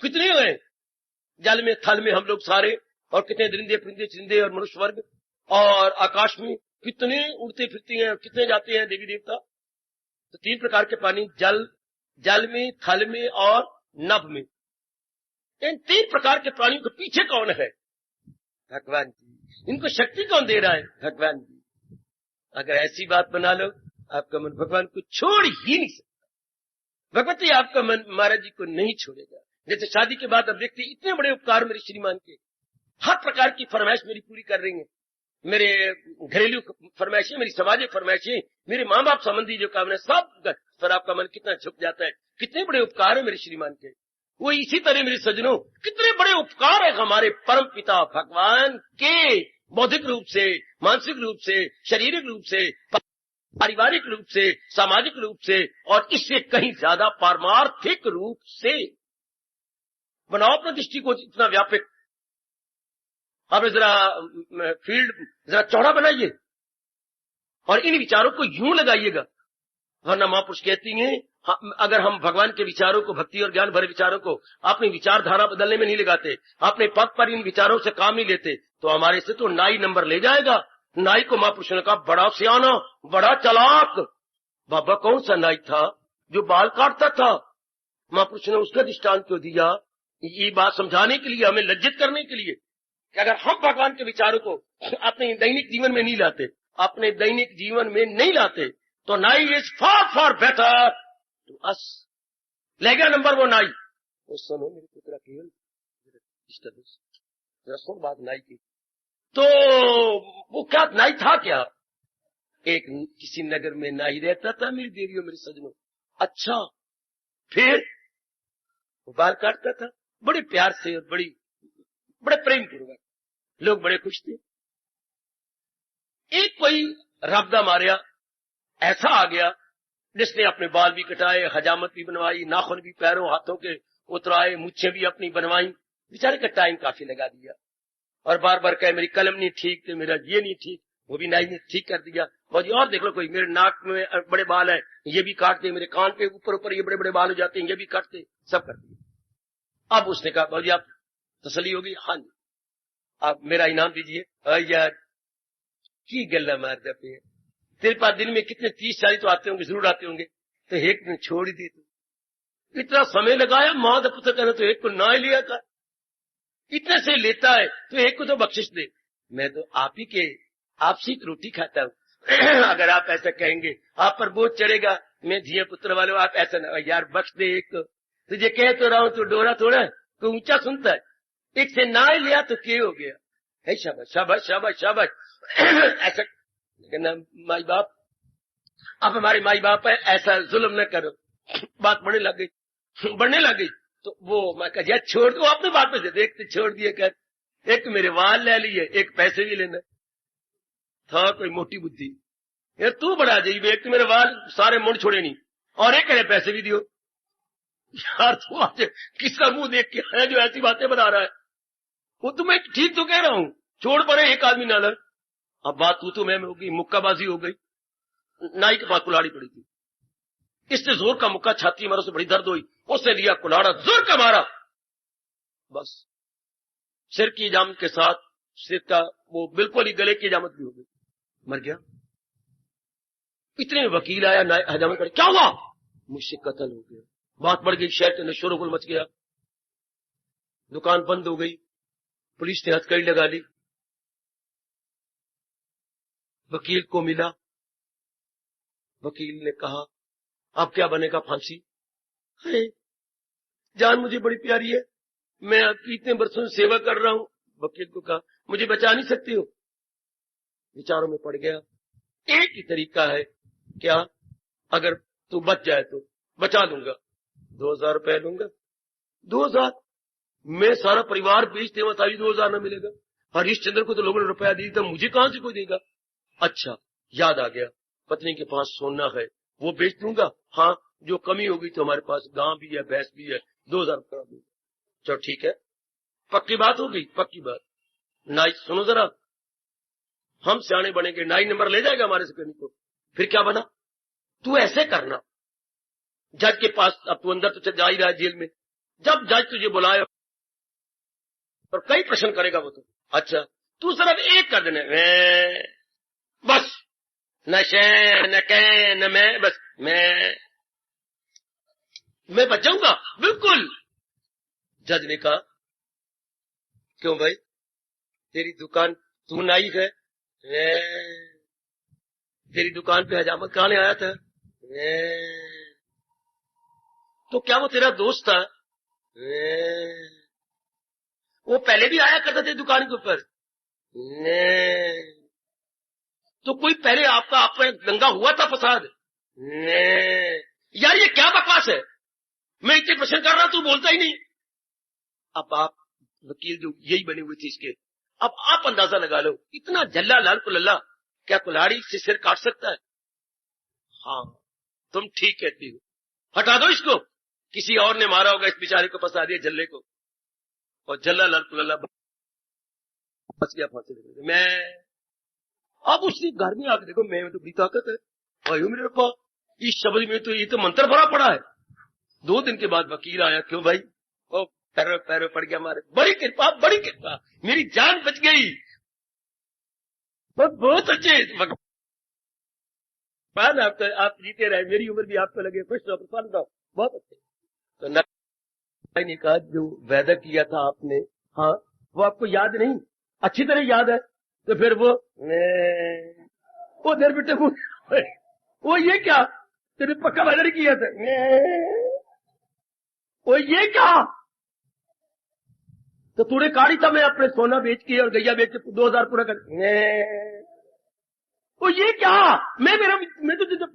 कितने हैं जल में, थल में हम लोग सारे, और कितने दरिंदे परिंदे चिंदे और मनुष्य वर्ग, और आकाश में कितने उड़ते फिरते हैं, कितने जाते हैं देवी देवता। तो तीन प्रकार के प्राणी, जल में, थल में और नभ में। इन तीन प्रकार के प्राणियों के पीछे कौन है? भगवान जी। इनको शक्ति कौन दे रहा है? भगवान जी। अगर ऐसी बात बना लो, आपका मन भगवान को छोड़ ही नहीं सकता। भगवती आपका मन महाराज जी को नहीं छोड़ेगा। जैसे शादी के बाद अब व्यक्ति इतने बड़े उपकार मेरे श्रीमान के, हर प्रकार की फरमाइश मेरी पूरी कर रही है, मेरे घरेलू फरमाइशें, मेरी सामाजिक फरमाइशें, मेरे माँ बाप संबंधी जो काम है सब पर आपका मन कितना झुक जाता है। कितने बड़े उपकार है मेरे श्रीमान के। वो इसी तरह मेरे सज्जनों कितने बड़े उपकार है हमारे परम पिता भगवान के, बौद्धिक रूप से, मानसिक रूप से, शारीरिक रूप से, पारिवारिक रूप से, सामाजिक रूप से, और इससे कहीं ज्यादा पारमार्थिक रूप से। बनाओ अपना दृष्टिकोण इतना व्यापक। आप जरा फील्ड जरा चौड़ा बनाइए और इन विचारों को यूं लगाइएगा। वरना महापुरुष कहती हैं, अगर हम भगवान के विचारों को, भक्ति और ज्ञान भरे विचारों को अपनी विचारधारा बदलने में नहीं लगाते, अपने पद पर इन विचारों से काम नहीं लेते, तो हमारे से तो नाई नंबर ले जाएगा। नाई को महापुरुषों ने कहा बड़ा सियाना, बड़ा चालाक। बाबा कौन सा नाई था जो बाल काटता था? महापुरुष ने उसका दृष्टांत क्यों दिया? ये बात समझाने के लिए, हमें लज्जित करने के लिए कि अगर हम भगवान के विचारों को अपने दैनिक जीवन में नहीं लाते, अपने दैनिक जीवन में नहीं लाते, तो nigh is far far better to us. ले गया नंबर वो नाई। वो सुनो मेरे पुत्र केवल डिस्टर्बेंस, जरा सुन बात नाई की। तो वो क्या नाई था क्या? एक किसी नगर में नाई रहता था मेरी देवियों मेरे सजनों। अच्छा, फिर वो बाल काटता था बड़े प्यार से और बड़े प्रेम पूर्वक, लोग बड़े खुश थे। एक कोई रब्दा मारिया ऐसा आ गया जिसने अपने बाल भी कटाए, हजामत भी बनवाई, नाखून भी पैरों हाथों के उतराए, मुच्छें भी अपनी बनवाई। बेचारे का टाइम काफी लगा दिया और बार बार कहे मेरी कलम नहीं ठीक, तो मेरा ये नहीं ठीक, वो भी नाई ने ठीक कर दिया। और देख लो कोई मेरे नाक में बड़े बाल है, ये भी काटते, मेरे कान पे ऊपर ऊपर ये बड़े बड़े बाल हो जाते हैं, ये भी काटते, सब कर दिए। अब उसने कहा भाजी आप तसल्ली होगी? हाँ जी, आप मेरा इनाम दीजिए। यार की गल्ला मार दे, तेरे पास दिन में कितने 30-40 तो आते होंगे, जरूर आते होंगे, तो एक ने छोड़ ही दी। तू इतना समय लगाया मां का पुत्र कहना, तो एक को ना ही लिया था, इतने से लेता है तो एक को तो बख्शिश दे। मैं तो आपसी की रोटी खाता हूं। अगर आप ऐसा कहेंगे आप पर बोझ चढ़ेगा, मैं धिया पुत्र वालों आप ऐसा ना यार बख्श दे एक को, तुझे कह तो रहा हूं तो डोरा थोड़ा कोई ऊंचा सुनता है, एक से ना ही लिया तो क्या हो गया है? शाबाश शाबाश शाबाश शाबाश। ऐसा कहना माई बाप, आप हमारे माई बाप है, ऐसा जुल्म न करो। बात बढ़ने लग गई तो वो मैं कहा छोड़ दो, आपने बात में से देखते छोड़ दिए, कर एक मेरे वाल ले लिए, एक पैसे भी लेना था, कोई मोटी बुद्धि यार तू बड़ा अजीब, एक तो मेरे वाल सारे मुड़ छोड़े नहीं और एक करे पैसे भी दियो। यार तू आज किसका मुंह देख के आया जो ऐसी बातें बता रहा है? वो तो मैं ठीक तो कह रहा हूं, छोड़ पड़े एक आदमी ना लड़। अब बात तू मैं हो गई, मुक्काबाजी हो गई, नाई के पास कुल्हाड़ी पड़ी थी, इसने जोर का मुक्का छाती मारा, से बड़ी दर्द हुई, उसने लिया कुल्हाड़ा जोर का मारा, बस सिर की जामत के साथ सिर का वो बिल्कुल ही गले की जामत भी हो गई, मर गया। इतने में वकील आया, हजामत कर क्या हुआ? मुझसे कत्ल हो गया। बात बढ़ गई, शहर के अंदर शोरगुल मच गया, दुकान बंद हो गई, पुलिस ने हथकड़ी लगा ली। वकील को मिला, वकील ने कहा अब क्या बनेगा? फांसी। अरे जान मुझे बड़ी प्यारी है, मैं आपकी इतने वर्षों से सेवा कर रहा हूं। वकील को कहा मुझे बचा नहीं सकती हो? विचारों में पड़ गया, एक ही तरीका है, क्या? अगर तू बच जाए तो बचा लूंगा, 2000 रुपए लूंगा। 2000? मैं सारा परिवार बेच दे, तभी 2000 न मिलेगा। हरीशचंद्र को तो लोगों ने रुपया दी था, मुझे कहां से कोई देगा? अच्छा याद आ गया, पत्नी के पास सोना है, वो बेच दूंगा। हाँ जो कमी होगी तो हमारे पास गांव भी है, भैंस भी है, 2000 रुपया दूंगा। चलो ठीक है, पक्की बात हो गई, पक्की बात। नाई सुनो जरा, हम सियाने बनेंगे, नाई नंबर ले जाएगा हमारे से को। फिर क्या बना? तू ऐसे करना, जज के पास, अब तू अंदर तो जा ही रहा है जेल में, जब जज तुझे बुलाए और कई प्रश्न करेगा वो तो, अच्छा तू सिर्फ एक कर देने, बस न शे न कै न मैं, बस मैं बच जाऊंगा बिल्कुल। जज ने कहा क्यों भाई, तेरी दुकान तू नाई है, तेरी दुकान पे हजामत कराने आया था, तो क्या वो तेरा दोस्त था? वो पहले भी आया करता थे दुकान के ऊपर? तो कोई पहले आपका दंगा हुआ था, फसाद? यार ये क्या बकवास है, मैं इतने प्रश्न कर रहा हूं तू बोलता ही नहीं। अब आप वकील जो यही बने हुए थे इसके, अब आप अंदाजा लगा लो, इतना जल्ला लाल कुल्ला क्या कुल्हाड़ी से सिर काट सकता है? हाँ तुम ठीक कहती हो, हटा दो इसको, किसी और ने मारा होगा, इस बेचारे को फंसा दिया जल्ले को, और जल्ला लाल कुल्ला बच गया फांसी लगे। मैं अब उसने घर में आकर देखो, मैं तो बड़ी ताकत है भाई मेरे रब्बा, इस शब्द में तो ये तो मंत्र भरा पड़ा है। 2 दिन के बाद वकील आया, क्यों भाई? ओ पैरों पड़ गया मारे, बड़ी कृपा मेरी जान बच गई, बहुत अच्छे आप जीते रहे, मेरी उम्र भी आपको लगे, खुश रहो, प्रसन्न रहो, बहुत अच्छे। तो ने कहा जो वादा किया था आपने, हाँ वो आपको याद नहीं? अच्छी तरह याद है, तो फिर वो देर बेटे वो ये क्या, तेरे पक्का वादा नहीं किया था? वो ये क्या? तो तूने कहा था मैं अपने सोना बेच के और गैया बेच के 2000 पूरा कर। वो ये क्या? मैं तो तुझे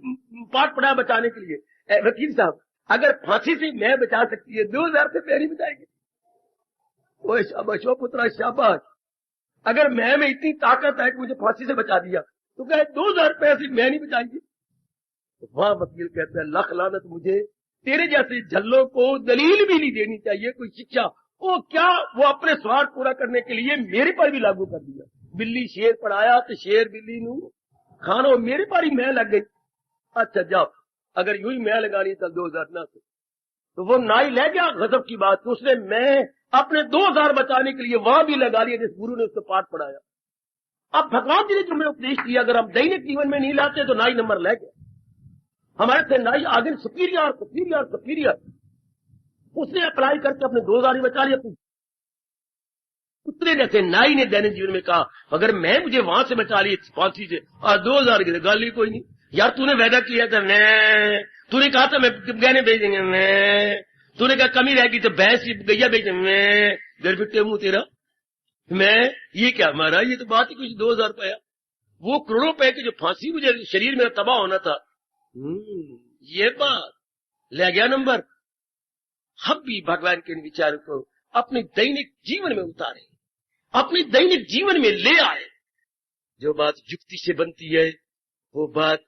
पाठ पढ़ाया बचाने के लिए। वकील साहब, अगर फांसी से मैं बचा सकती है, 2000 से मैं नहीं बचाएगी? वो शाबाश वो पुत्रा शाबाश। अगर मैं में इतनी ताकत है कि मुझे फांसी से बचा दिया, तो कहे 2000 रुपये से मैं नहीं बचाएंगी? तो वहां वकील कहते हैं लख लानत मुझे, तेरे जैसे झल्लों को दलील भी नहीं देनी चाहिए, कोई शिक्षा। वो क्या, वो अपने स्वार्थ पूरा करने के लिए मेरे पर भी लागू कर दिया। बिल्ली शेर पढ़ाया तो शेर बिल्ली नू खानो, मेरे पर ही मैं लग गई। अच्छा जाओ, अगर यूं ही मैं लगानी तो 2000 ना तो वो नाई ले गया। गजब की बात, तो उसने मैं अपने 2000 बचाने के लिए वहां भी लगा लिया जिस गुरु ने उसको पाठ पढ़ाया। अब भगवान जी ने जो हमें उपदेश दिया, अगर हम दैनिक जीवन में नहीं लाते तो नाई नंबर ले गया। हमारे से नाई आगे सुपीरियर सुपीरियर सुपीरियर, उसने अप्लाई करके अपने 2000 ही बचा लिया। उतने जैसे नाई ने दैनिक जीवन में कहा, अगर मैं मुझे वहां से बचा ली फांसी से और 2000 की गाल ही कोई नहीं। यार तूने वादा किया था, मैं तूने कहा था मैं गहने बेच देंगे, मैं तूने कहा कमी रहेगी तो भैंस गैया बेच देंगे, मैं घर बिट्टे मुंह तेरा, मैं ये क्या मारा, ये तो बात ही कुछ 2000 रुपया। वो करोड़ों रुपए की जो फांसी मुझे शरीर में तबाह होना था, ये बात ले गया नंबर। हम भी भगवान के इन विचारों को अपने दैनिक जीवन में उतारे, अपने दैनिक जीवन में ले आए। जो बात युक्ति से बनती है वो बात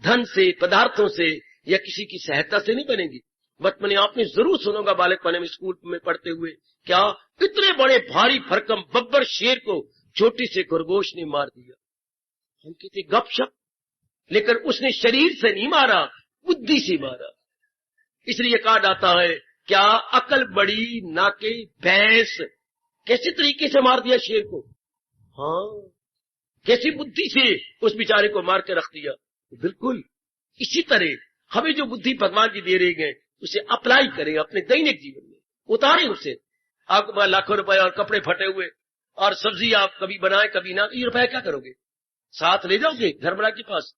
धन से, पदार्थों से या किसी की सहायता से नहीं बनेगी। बचपन में आपने जरूर सुनोगा, बालकपन में स्कूल में पढ़ते हुए, क्या इतने बड़े भारी भरकम बब्बर शेर को छोटी से खरगोश ने मार दिया। हम कहते गपशप, लेकिन उसने शरीर से नहीं मारा, बुद्धि से मारा। इसलिए कहा जाता है, क्या अकल बड़ी नाके भैंस, कैसे तरीके से मार दिया शेर को। हाँ, कैसी बुद्धि से उस बेचारे को मार के रख दिया। बिल्कुल इसी तरह हमें जो बुद्धि भगवान जी दे रहे हैं उसे अप्लाई करें अपने दैनिक जीवन में, उतारें उसे। आपके पास लाखों रुपए और कपड़े फटे हुए और सब्जी आप कभी बनाए कभी ना, ये रुपया क्या करोगे? साथ ले जाओगे घर बना के पास?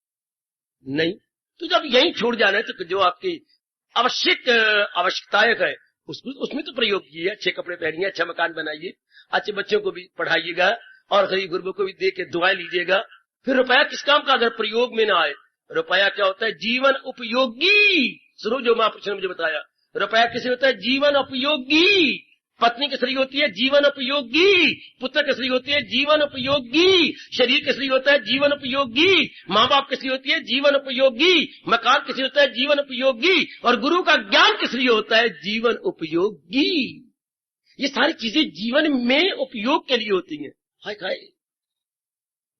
नहीं। तो जब यही छोड़ जाना है तो जो आपकी आवश्यकताएं है उसमें तो प्रयोग कीजिए। अच्छे कपड़े पहनिए, अच्छा मकान बनाइए, अच्छे बच्चों को भी पढ़ाइएगा और गरीब गुरबों को भी दे के दुआएं लीजिएगा। फिर रुपया किस काम का अगर प्रयोग में ना आए? रुपया क्या होता है? जीवन उपयोगी। सुनो जो महापुरुष ने मुझे बताया, रुपया किसे होता है? जीवन उपयोगी। पत्नी किसरी होती है? जीवन उपयोगी। पुत्र किसरी होती है? जीवन उपयोगी। शरीर किसरी होता है? जीवन उपयोगी। माँ बाप किसरी होती है? जीवन उपयोगी। मकान किसरी होता है? जीवन उपयोगी। और गुरु का ज्ञान किसरी होता है? जीवन उपयोगी। ये सारी चीजें जीवन में उपयोग के लिए होती हैं। हाय हाय,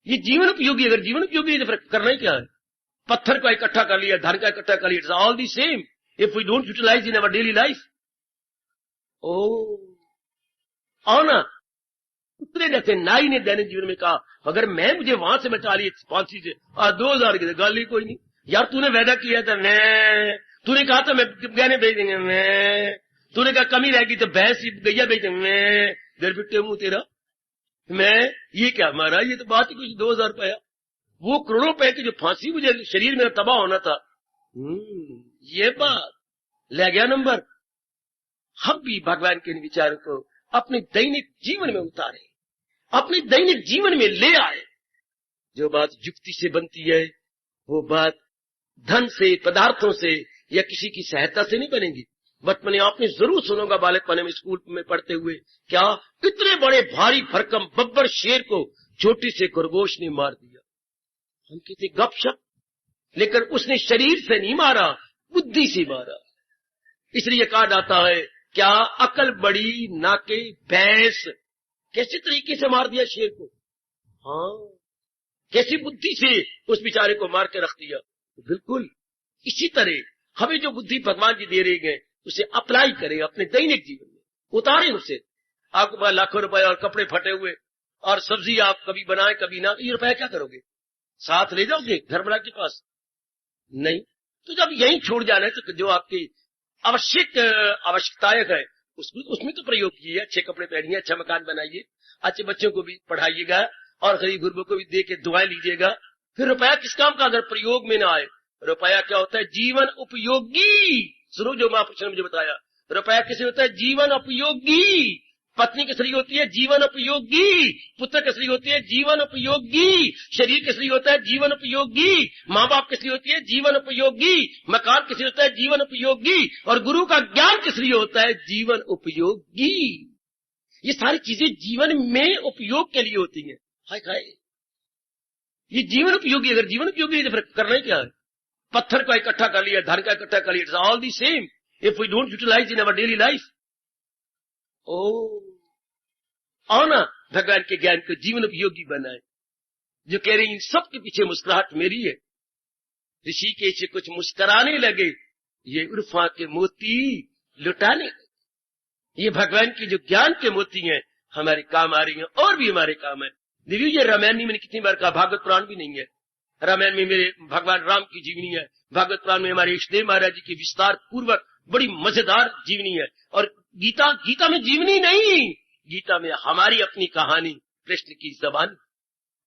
ये जीवन उपयोगी। अगर जीवन उपयोगी तो फिर करना ही क्या है? पत्थर को इकट्ठा कर लिया, धन का इकट्ठा कर लिया, it's all the same if we don't utilize in our daily life. और ना उतने जैसे नाई ने दैनिक जीवन में कहा, अगर मैं मुझे वहां से बचा ली फांसी से और 2000 की गाल ही कोई नहीं। यार तूने वादा किया था, मैं तूने कहा था मैं गहने बेच देंगे, मैं तूने कहा कमी रहेगी तो भैंस गैया बेच देंगे, मैं घर बिट्टे मुंह तेरा, मैं ये क्या मारा, ये तो बात ही कुछ 2000 रुपया। वो करोड़ों रुपए की जो फांसी मुझे शरीर में तबाह होना था, ये बात ले गया नंबर। हम भी भगवान के इन विचारों को अपने दैनिक जीवन में उतारे, अपने दैनिक जीवन में ले आए। जो बात युक्ति से बनती है वो बात धन से, पदार्थों से या किसी की सहायता से नहीं बनेगी। बचपन में आपने जरूर सुनोगा, बालकपन में स्कूल में पढ़ते हुए, क्या इतने बड़े भारी भरकम बब्बर शेर को छोटी से खरगोश ने मार दिया। हम कहते गपशप, लेकिन उसने शरीर से नहीं मारा, बुद्धि से मारा। इसलिए कहा जाता है, क्या अकल बड़ी नाके भैंस, कैसे तरीके से मार दिया शेर को। हाँ, कैसी बुद्धि से उस बेचारे को मार के रख दिया। बिल्कुल इसी तरह हमें जो बुद्धि भगवान जी दे रहे हैं उसे अप्लाई करें अपने दैनिक जीवन में, उतारें उसे। आपके पास लाखों रुपए और कपड़े फटे हुए और सब्जी आप कभी बनाए कभी ना, ये रुपया क्या करोगे? साथ ले जाओगे घर बना के पास? नहीं। तो जब यही छोड़ जाना है तो जो आपकी आवश्यकताएं है उसमें तो प्रयोग कीजिए। अच्छे कपड़े पहनिए, अच्छा मकान बनाइए, अच्छे बच्चों को भी पढ़ाइएगा और गरीब गुरबों को भी दे के दुआएं लीजिएगा। फिर रुपया किस काम का अगर प्रयोग में ना आए? रुपया क्या होता है? जीवन उपयोगी। सुनो जो महापुरुष ने मुझे बताया, रुपया किसे होता है? जीवन उपयोगी। पत्नी किस लिए होती है? जीवन उपयोगी। पुत्र किस लिए होती है? जीवन उपयोगी। शरीर किस लिए होता है? जीवन उपयोगी। माँ बाप किस लिए होती है? जीवन उपयोगी। मकान किस लिए होता है? जीवन उपयोगी। और गुरु का ज्ञान किस लिए होता है? जीवन उपयोगी। ये सारी चीजें जीवन में उपयोग के लिए होती हैं। हाय हाय, ये जीवन उपयोगी। अगर जीवन उपयोगी है तो फिर करना ही क्या है? पत्थर का इकट्ठा कर लिया, धन का इकट्ठा कर लिया, it's all the same if we don't utilize in our daily life. आओ ना भगवान के ज्ञान को जीवन उपयोगी बनाए। जो कह रही इन सब के पीछे मुस्कुराहट मेरी है। ऋषि के से कुछ मुस्कुराने लगे, ये उर्फा के मोती लुटाने लगे। ये भगवान की जो ज्ञान के मोती हैं हमारे काम आ रही हैं और भी हमारे काम है। देखिए ये रामायण में मैंने कितनी बार कहा, भागवत पुराण भी नहीं है। रामायण में मेरे भगवान राम की जीवनी है, भागवत पुराण में हमारे इष्टदेव महाराज जी की विस्तार पूर्वक बड़ी मजेदार जीवनी है। और गीता में जीवनी नहीं, गीता में हमारी अपनी कहानी, कृष्ण की जबान,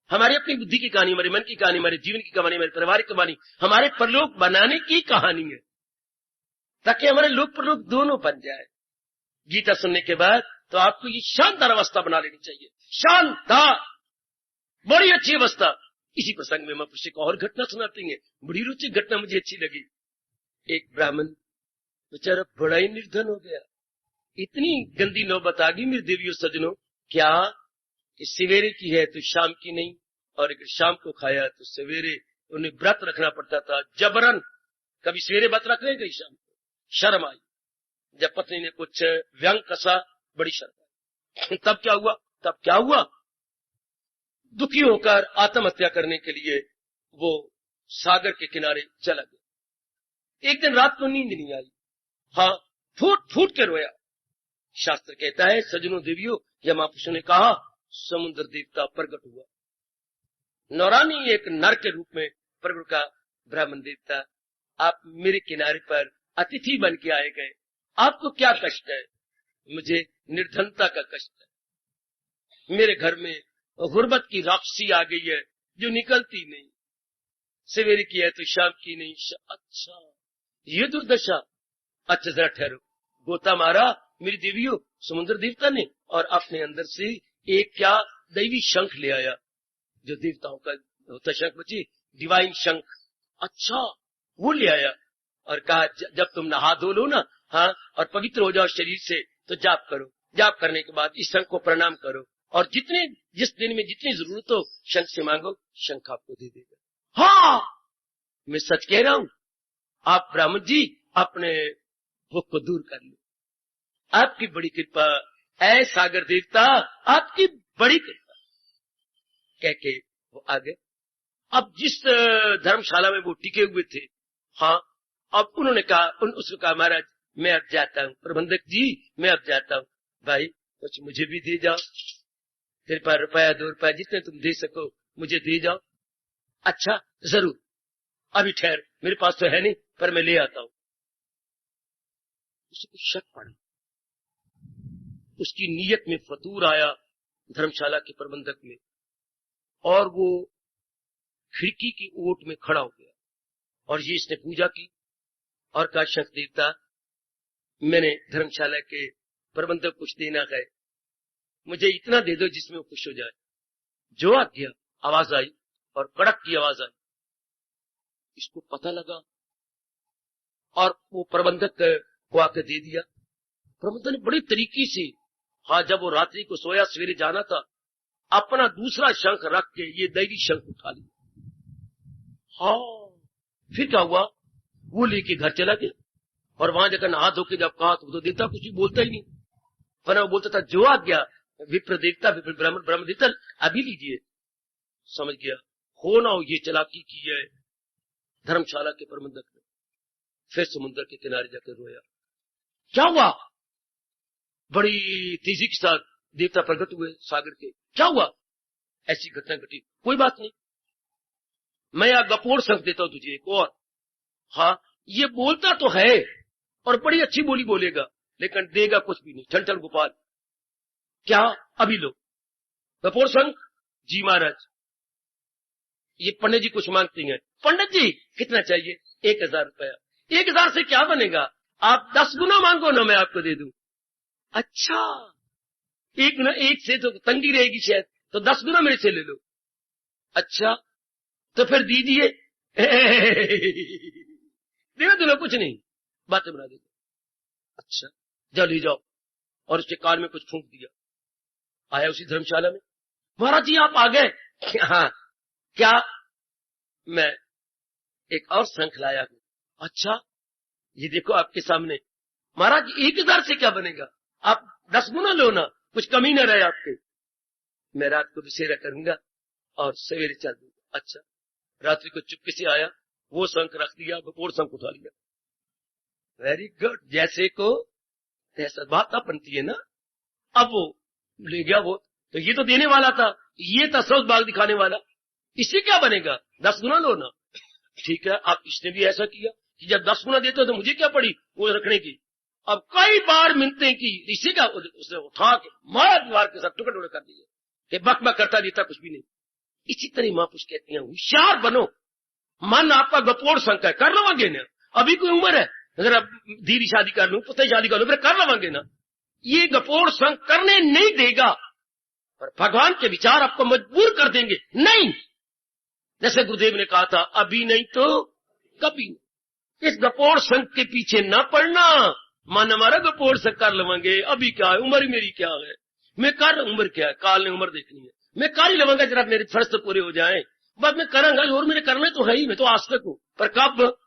हमारी अपनी बुद्धि की कहानी, हमारे मन की कहानी, हमारे जीवन की कहानी, हमारे परिवार की कहानी, हमारे परलोक बनाने की कहानी है, ताकि हमारे लोक परलोक दोनों बन जाए। गीता सुनने के बाद तो आपको ये शानदार अवस्था बना लेनी चाहिए। शानदार, बड़ी अच्छी अवस्था। इसी प्रसंग में मैं कुछ एक और घटना सुनाती है, बड़ी रुचिक घटना मुझे अच्छी लगी। एक ब्राह्मण बेचारा बड़ा ही निर्धन हो गया। इतनी गंदी नौबत आ गई मेरे देवियों सज्जनों, क्या कि सवेरे की है तो शाम की नहीं, और अगर शाम को खाया तो सवेरे उन्हें व्रत रखना पड़ता था जबरन। कभी सवेरे व्रत रख रहे, कभी शाम को। शर्म आई। जब पत्नी ने कुछ व्यंग कसा, बड़ी शर्म आई। तब क्या हुआ? दुखी होकर आत्महत्या करने के लिए वो सागर के किनारे चला गया। एक दिन रात को नींद नहीं आई, हाँ, फूट फूट के रोया। शास्त्र कहता है सज्जनों देवियों, यह महापुरुषों ने कहा, समुद्र देवता प्रकट हुआ। नौरानी एक नर के रूप में प्रकट का ब्राह्मण देवता, आप मेरे किनारे पर अतिथि बन के आए गए, आपको क्या कष्ट है? मुझे निर्धनता का कष्ट है। मेरे घर में गुर्बत की राक्षसी आ गई है जो निकलती नहीं, सवेरे की है तो शाम की नहीं। अच्छा, ये दुर्दशा। अच्छा जरा ठहरो। गोता मारा मेरी देवियों समुद्र देवता ने, और अपने अंदर से एक क्या दैवी शंख ले आया, जो देवताओं का होता शंख बची, डिवाइन शंख। अच्छा, वो ले आया और कहा जब तुम नहा धो लो ना, हाँ, और पवित्र हो जाओ शरीर से, तो जाप करो। जाप करने के बाद इस शंख को प्रणाम करो, और जिस दिन में जितनी जरूरत हो शंख से मांगो, शंख आपको दे देगा। हाँ, मैं सच कह रहा हूं। आप ब्राह्मण जी अपने भूख को दूर कर लो, आपकी बड़ी कृपा। ऐ सागर देवता, आपकी बड़ी कृपा। कह के वो आ गए। अब जिस धर्मशाला में वो टिके हुए थे, हाँ, अब उन्होंने कहा, उसने कहा महाराज मैं अब जाता हूँ, प्रबंधक जी मैं अब जाता हूँ। भाई कुछ मुझे भी दे जाओ, तेरे पास रुपया 2 रुपया जितने तुम दे सको मुझे दे जाओ। अच्छा जरूर, अभी ठहर, मेरे पास तो है नहीं, पर मैं ले आता हूं। उसे कुछ शक पड़ा, उसकी नीयत में फतूर आया धर्मशाला के प्रबंधक में, और वो खिड़की की ओट में खड़ा हो गया, और ये इसने पूजा की और कहा शंख देवता, मैंने धर्मशाला के प्रबंधक कुछ देना है, मुझे इतना दे दो जिसमें वो खुश हो जाए। जो आज्ञा। आवाज आई और कड़क की आवाज आई। इसको पता लगा और वो प्रबंधक को आकर दे दिया। प्रबंधक ने बड़े तरीके से, हाँ, जब वो रात्रि को सोया, सवेरे जाना था, अपना दूसरा शंख रख के ये दैवी शंख उठा लिया। हाँ, फिर क्या हुआ, वो लेके घर चला गया, और वहां जाकर नहा धो के जब कहा तो देवता कुछ भी बोलता ही नहीं, वरना वो बोलता था जो आज्ञा विप्र देवता, विप्र ब्राह्मण देवता, अभी लीजिए। समझ गया, हो ना हो ये चालाकी की है धर्मशाला के प्रबंधक ने। फिर समुद्र के किनारे जाकर रोया। क्या हुआ? बड़ी तेजी के साथ देवता प्रकट हुए सागर के। क्या हुआ? ऐसी घटना घटी। कोई बात नहीं, मैं यह गपोड़ शंख देता हूं तुझे एक और। हाँ, ये बोलता तो है और बड़ी अच्छी बोली बोलेगा, लेकिन देगा कुछ भी नहीं। ठन ठन गोपाल, क्या? अभी लो गपोड़ शंख। जी महाराज, ये पंडित जी कुछ मांगती हैं। पंडित जी कितना चाहिए? 1000 रुपया। 1000 से क्या बनेगा? आप 10 गुना मांगो ना, मैं आपको दे दूं। अच्छा, एक से तो तंगी रहेगी शायद, तो 10 गुना मेरे से ले लो। अच्छा, तो फिर दीजिए। देना तो कुछ नहीं, बातें बना देगा। अच्छा, जाओ ले जाओ। और उसके कान में कुछ फूंक दिया। आया उसी धर्मशाला में, महाराज जी आप आ गए? हाँ, क्या? मैं एक और शंख लाया हूं। अच्छा, ये देखो आपके सामने। महाराज 1000 से क्या बनेगा, आप 10 गुना लो ना, कुछ कमी न रहे आपके। मैं रात को बसेरा करूंगा और सवेरे चल दूंगा। अच्छा, रात्रि को चुपके से आया, वो शंख रख दिया, और शंख उठा लिया। वेरी गुड, जैसे को तैसा बात आप बनती है ना। अब वो ले गया वो, तो ये तो देने वाला था, ये था सौद बाग दिखाने वाला। इससे क्या बनेगा, 10 गुना लो ना। ठीक है, आप इसने भी ऐसा किया कि जब 10 गुना देते हो तो मुझे क्या पड़ी वो रखने की। अब कई बार मिलते हैं कि इसी का उसने उठा के मारा दीवार के साथ टुकड़े टुकड़े कर दिए कि बक बक करता देता कुछ भी नहीं। इसी तरह महापुरुष कहते हैं होशियार बनो। मन आपका गपोड़ शंख है, कर लवांगे ना, अभी कोई उम्र है, अगर आप धीरे शादी कर लूं, पुत्र शादी कर लूं, फिर कर लवांगे ना। ये गपोड़ शंख करने नहीं देगा, और भगवान के विचार आपको मजबूर कर देंगे। नहीं, जैसे गुरुदेव ने कहा था, अभी नहीं तो कभी नहीं। इस गपोड़ शंख के पीछे न पड़ना। मन हमारा गपोड़ शंख कर लवांगे, अभी क्या है, उम्र मेरी क्या है, मैं कर, उम्र क्या है, काल ने उम्र देखनी है, मैं कर ही लवांगा जरा मेरे फर्ज तो पूरे हो जाए, बस मैं करूंगा, और मेरे करने तो है ही, मैं तो आस्तिक हूं, पर कब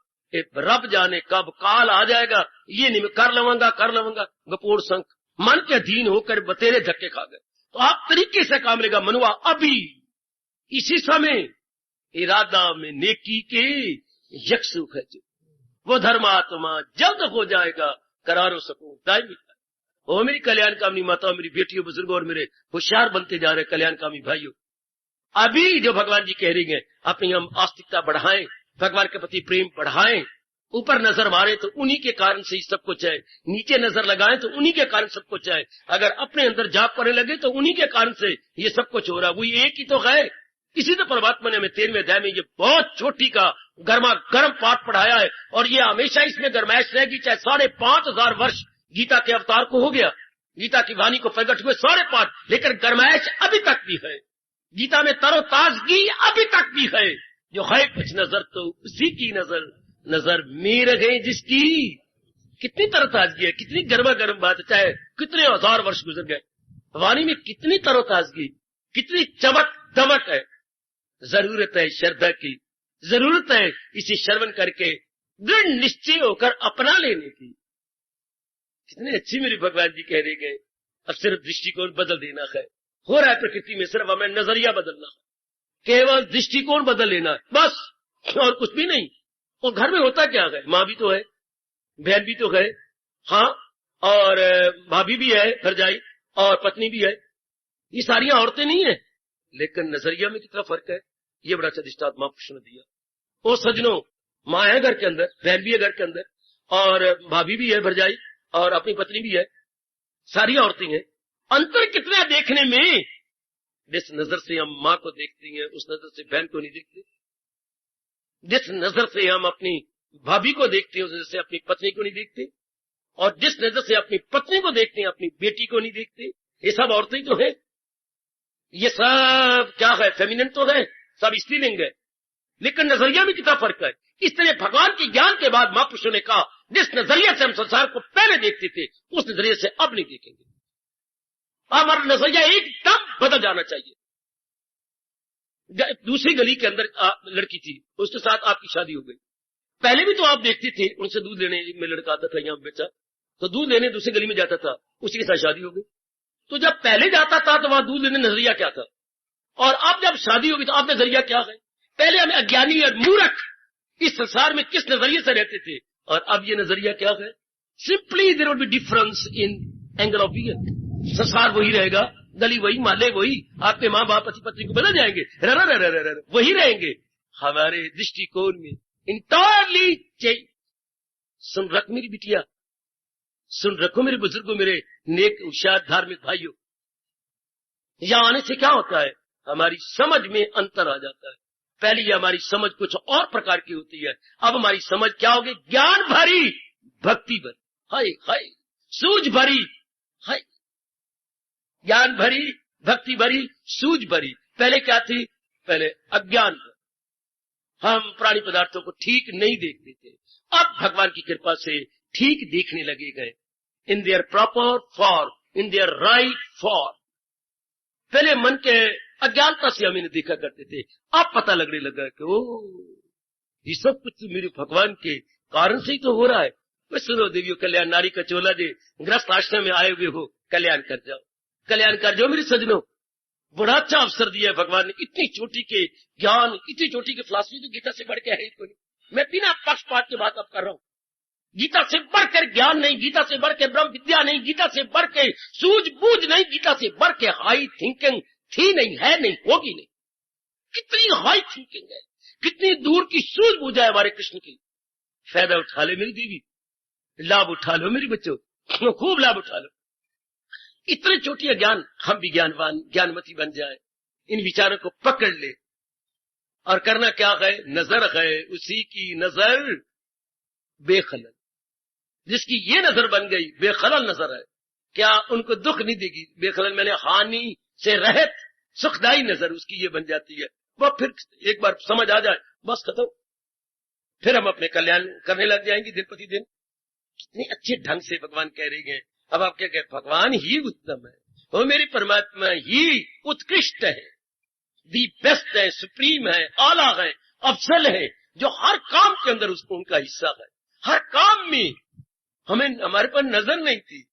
रब जाने कब काल आ जाएगा, ये नहीं मैं कर लवांगा। गपोड़ शंख मन के अधीन होकर बतेरे धक्के खा गए। तो आप तरीके से काम लेगा मनुआ, अभी इसी समय इरादा में नेकी के यकसुख है जो, वो धर्मात्मा जल्द हो जाएगा, करारो सकूं दायमी। ओ मेरी कल्याण कामनी माता, मेरी बेटियों, बुजुर्गों और मेरे होशियार बनते जा रहे कल्याण कामी भाइयों, अभी जो भगवान जी कह रही हैं, अपनी हम आस्तिकता बढ़ाएं, भगवान के प्रति प्रेम बढ़ाएं, ऊपर नजर मारे तो उन्हीं के कारण से ही सब कुछ है, नीचे नजर लगाएं तो उन्हीं के कारण सब कुछ है, अगर अपने अंदर जाप करने लगे तो उन्हीं के कारण से ये सब कुछ हो रहा है। वो एक ही तो है। इसी तो परमात्मा ने हमें 13वें अध्याय में ये बहुत छोटी का गर्मा गर्म पाठ पढ़ाया है, और ये हमेशा इसमें गरमाइश रहेगी, चाहे 5,500 वर्ष गीता के अवतार को हो गया, गीता की वाणी को प्रकट हुए 5.5, लेकिन गरमाइश अभी तक भी है। गीता में तरोताजगी अभी तक भी है। जो है कुछ नजर तो उसी की नजर में रह गई जिसकी। कितनी तरोताजगी है, कितनी गर्मा गर्म बात है, चाहे कितने 1000 वर्ष गुजर गए, वाणी में कितनी तरोताजगी, कितनी चमक दमक है। जरूरत है श्रद्धा की, जरूरत है इसे श्रवण करके दृढ़ निश्चय होकर अपना लेने की। कितने अच्छी मेरे भगवान जी कह रहे गए, अब सिर्फ दृष्टिकोण बदल देना है। हो रहा है प्रकृति में, सिर्फ हमें नजरिया बदलना है, केवल दृष्टिकोण बदल लेना है बस, और कुछ भी नहीं। और घर में होता क्या है, माँ भी तो है, बहन भी तो है, हाँ, और भाभी भी है भरजाई, और पत्नी भी है, ये सारी औरतें नहीं है, लेकिन नजरिया में कितना फर्क है। ये बड़ा अच्छा दृष्टांत महापुरुष ने दिया। ओ सजनों, माँ है घर के अंदर, बहन भी है घर के अंदर, और भाभी भी है भरजाई, और अपनी पत्नी भी है, सारी औरतें हैं। अंतर कितना है देखने में। जिस नजर से हम माँ को देखते हैं उस नजर से बहन को नहीं देखते, जिस नजर से हम अपनी भाभी को देखते हैं उस नजर से अपनी पत्नी को नहीं देखते, और जिस नजर से अपनी पत्नी को देखते हैं अपनी बेटी को नहीं देखते। ये सब औरतें तो है, ये सब क्या है, फेमिनिन तो है, सब स्त्रीलिंग है, लेकिन नजरिया में कितना फर्क है। इस तरह भगवान के ज्ञान के बाद महापुरुषों ने कहा, जिस नजरिए से हम संसार को पहले देखते थे उस नजरिए से अब नहीं देखेंगे। हमारा नजरिया एकदम बदल जाना चाहिए। दूसरी गली के अंदर लड़की थी, उसके साथ आपकी शादी हो गई। पहले भी तो आप देखते थे, उनसे दूध लेने में लड़का आता था, यहाँ बेचा तो दूध लेने दूसरी गली में जाता था, उसी के साथ शादी हो गई। तो जब पहले जाता था तो वहां दूध लेने नजरिया क्या था, और अब जब शादी होगी तो अब नजरिया क्या है। पहले हम अज्ञानी और मूर्ख इस संसार में किस नजरिए से रहते थे, और अब ये नजरिया क्या है। Simply there will be difference in angle of view. संसार वही रहेगा, गली वही, माले वही, आपके माँ बाप पति पत्नी को बदल जाएंगे, वही रहेंगे। हमारे दृष्टिकोण में इंटायरली चेंज। सुन रख मेरी बिटिया, सुन रखो मेरे बुजुर्गों, मेरे नेक होशियार धार्मिक भाइयों, यहां आने से क्या होता है, हमारी समझ में अंतर आ जाता है। पहले हमारी समझ कुछ और प्रकार की होती है, अब हमारी समझ क्या होगी, ज्ञान भरी भक्ति भरी। हाय हाय, सूझ भरी, हाय, ज्ञान भरी, भक्ति भरी, सूझ भरी। पहले क्या थी? पहले अज्ञान। हम प्राणी पदार्थों को ठीक नहीं देखते थे, अब भगवान की कृपा से ठीक देखने लगे गए, in their proper form, in their right form. पहले मन के अज्ञानता से हम इन्हें देखा करते थे, अब पता लगने लगा कि ओ, ये सब कुछ मेरे भगवान के कारण से ही तो हो रहा है। मैं सुनो देवियों, कल्याण नारी का चोला दे, गृहस्थ आश्रम में आए हुए हो, कल्याण कर जाओ, कल्याण कर जाओ मेरे सजनों। बड़ा अच्छा अवसर दिया है भगवान ने, इतनी चोटी के ज्ञान, इतनी चोटी की फिलॉसफी तो गीता से बढ़ के है ही कोई। मैं बिना पक्षपात की बात अब कर रहा हूं। गीता से बढ़कर ज्ञान नहीं, गीता से बढ़ के ब्रह्म विद्या नहीं, गीता से बढ़ के सूझबूझ नहीं, गीता से बढ़ के हाई थिंकिंग थी नहीं, है नहीं, होगी नहीं। कितनी हाई थिंकिंग है, कितनी दूर की सूझबूझ है हमारे कृष्ण की। फायदा उठा लो मेरी देवी, लाभ उठा लो मेरी बच्चों, खूब लाभ उठा लो। इतने चोटिया ज्ञान, हम भी ज्ञानवान ज्ञानमती बन जाए, इन विचारों को पकड़ ले। और करना क्या है? नजर है उसी की नजर बेखलल। जिसकी ये नजर बन गई, बेखलल नजर है, क्या उनको दुख नहीं देगी? बेखलल मैंने हानि से रहित सुखदायी नजर उसकी ये बन जाती है। वह फिर एक बार समझ आ जाए, बस खत्म, फिर हम अपने कल्याण करने लग जाएंगे दिन प्रतिदिन। कितने अच्छे ढंग से भगवान कह रहे हैं। अब आप क्या कहें? भगवान ही उत्तम है, वो मेरी परमात्मा ही उत्कृष्ट है, दी बेस्ट है, सुप्रीम है, आला है, अफजल है, जो हर काम के अंदर उसको उनका हिस्सा है। हर काम में हमें, हमारे पर नजर नहीं थी।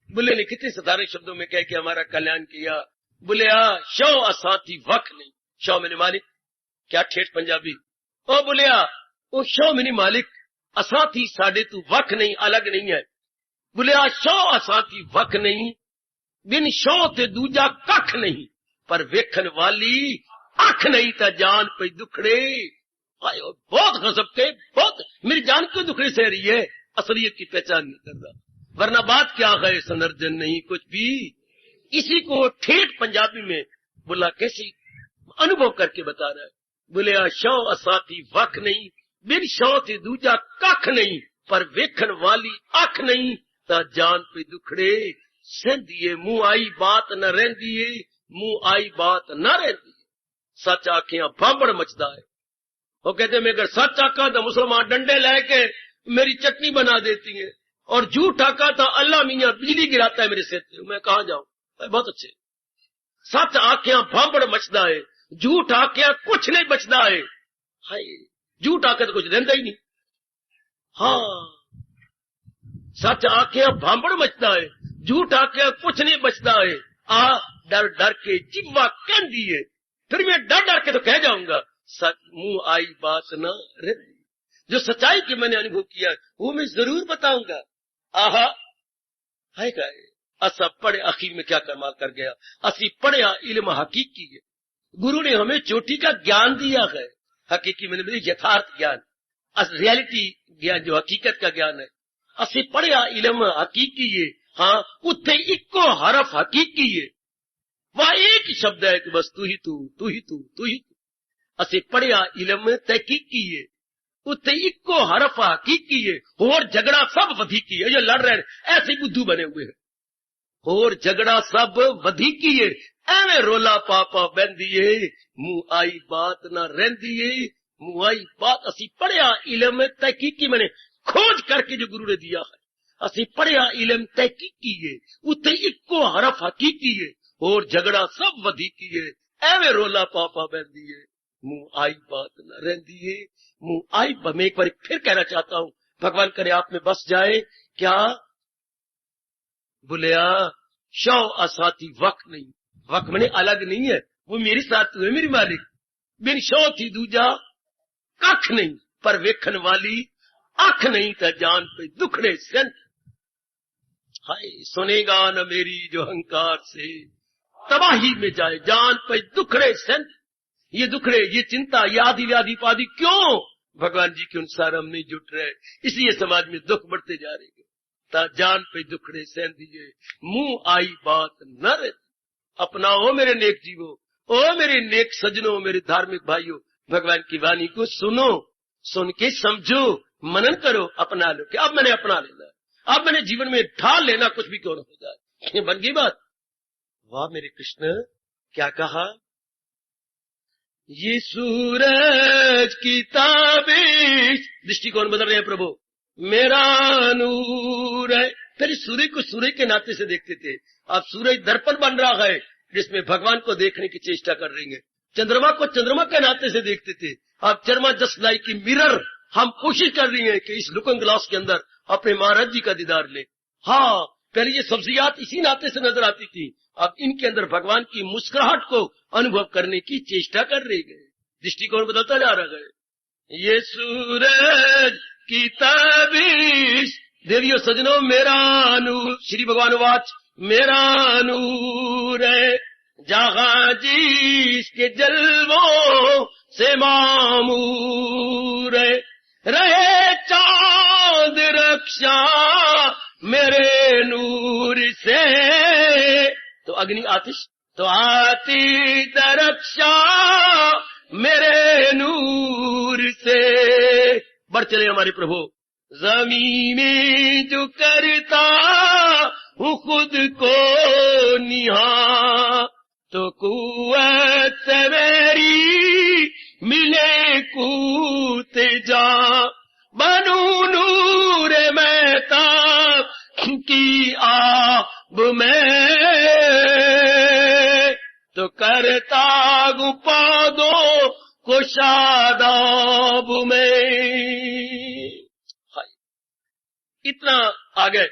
बुले ने कितने साधारण शब्दों में कह के हमारा कल्याण किया। बोले शो असाती वक नहीं, शो मैंने मालिक, क्या ठेठ पंजाबी। ओ बोलिया, ओ शो मैंने मालिक, असाती साडे तू वक नहीं, अलग नहीं है। बोले शो असाती वक नहीं, बिन शो ते दूजा कख नहीं, पर वेखन वाली अख नहीं ता जान पे दुखड़े। बहुत गजब के, बहुत, मेरी जान क्यों दुखड़े से रही है? असलियत की पहचान नहीं कर रहा, वरना बात क्या है? सनर्जन नहीं कुछ भी। इसी को ठेठ पंजाबी में बोला कैसे अनुभव करके बता रहा है। बोले शो असाती वक नहीं, बिन शो ते दूजा कख नहीं, पर वेखन वाली अख नहीं ता जान पे दुखड़े। सेंदिए मुंह आई बात न रहंदी, मुंह आई बात न रहंदी। सच आखियां भांबड़ मचदा है। वो कहते मैं अगर सच आका तो मुसलमान डंडे लेके मेरी चटनी बना देती है, और झूठ आका तो अल्लाह मियां बिजली गिराता है मेरे सिर पे, मैं कहां जाऊं? बहुत अच्छे। सच आखियां भांबड़ मचदा है, झूठ आखियां कुछ नहीं बचदा है। हाय, झूठ आके तो कुछ रहंदा ही नहीं। हाँ, सच आखियां भांबड़ मचदा है, झूठ आखियां कुछ नहीं बचदा है। डर डर के जिब्वा कहंदी है, फिर मैं डर डर के तो कह जाऊंगा, सच मुंह आई बात न रहती। जो सच्चाई की मैंने अनुभव किया वो मैं जरूर बताऊंगा। आहा, है क्या? असा पढ़े, आखिर में क्या कमाल कर गया। असी पढ़िया इल्म हकीकी है, गुरु ने हमें चोटी का ज्ञान दिया है। हकीकी मैंने यथार्थ ज्ञान, रियलिटी ज्ञान, जो हकीकत का ज्ञान है। असी पढ़िया इल्म हकीकी है। हाँ, उत्थे इक्को हरफ हकीकी है, वह एक ही शब्द है कि बस तू ही तू, तू ही तू, तू ही तू। असी पढ़िया इल्म तहकीकी है, उत्थे इक्को हरफ हकीकी है, और झगड़ा सब वधीकी है। ये लड़ रहे हैं ऐसे बुद्धू बने हुए हैं, और झगड़ा सब वधीकी है, एवें रोला पापा बहंदी है, मुंह आई बात न रहंदी है, मुंह आई बात। असी पढ़िया इल्म तहकीकी, मैंने खोज करके जो गुरु ने दिया है, असी पढ़िया इल्म तहकीकी है, उत्थे इक्को हरफ हकीकी है, और झगड़ा सब वधीकी है, एवें रोला पापा बहंदी है, मुंह आई बात न रहंदी है, मुंह आई। मैं एक बार फिर कहना चाहता हूं, भगवान करे आप में बस जाए। क्या बोलिया? शो असाती वक नहीं, वक मैंने अलग नहीं है, वो मेरी साथ है मेरी मालिक। बिन शो थी दूजा कख नहीं, पर वेखन वाली अख नहीं था जान पे दुखड़े संत। हाय, सुनेगा न मेरी जो अहंकार से तबाही में जाए, जान पे दुखड़े संत। ये दुखड़े, ये चिंता, ये आदि व्याधि पादि क्यों? भगवान जी के अनुसार हम नहीं जुट रहे, इसलिए समाज में दुख बढ़ते जा रहे हैं। ता जान पे दुखड़े सहन दीजिए, मुंह आई बात न रहती। अपनाओ मेरे नेक जीवो, ओ मेरे नेक सजनों, मेरे धार्मिक भाइयों, भगवान की वाणी को सुनो, सुन के समझो, मनन करो, अपना लो। क्या अब मैंने अपना लेना, अब मैंने जीवन में ढाल लेना, कुछ भी क्यों न हो जाए। ये बन गई बात। वाह मेरे कृष्ण, क्या कहा, ये सूरज की ताबिश, दृष्टिकोण बदल रहे हैं प्रभु, मेरा नूर है। पहले सूर्य को सूर्य के नाते से देखते थे, अब सूरज दर्पण बन रहा है जिसमें भगवान को देखने की चेष्टा कर रही है। चंद्रमा को चंद्रमा के नाते से देखते थे, अब चंद्रमा जस्ट लाइक मिरर, हम कोशिश कर रही है कि इस लुकिंग ग्लास के अंदर अपने महाराज जी का दीदार ले। हाँ, पहले ये सब्जियात इसी नाते से नजर आती थी, अब इनके अंदर भगवान की मुस्कुराहट को अनुभव करने की चेष्टा कर रही है। दृष्टिकोण बदलता जा रहा है। ये सूरज की ताबिश, देवियों सजनों, मेरा नूर, श्री भगवान वाच, मेरा नूर है, जहां जिसके जलवों से मामूर है, रहे चांद रक्षा मेरे नूर से। तो अग्नि आतिश, तो आतिश रक्षा मेरे नूर से। बढ़ चले हमारे प्रभु। ज़मीन में जो करता हूँ खुद को निहा, तो कुव्वत से मेरी मिले कूद जा, बनू नूर महताब की आब में, तो करता हूँ पौधों को शादाब में। इतना आ गए,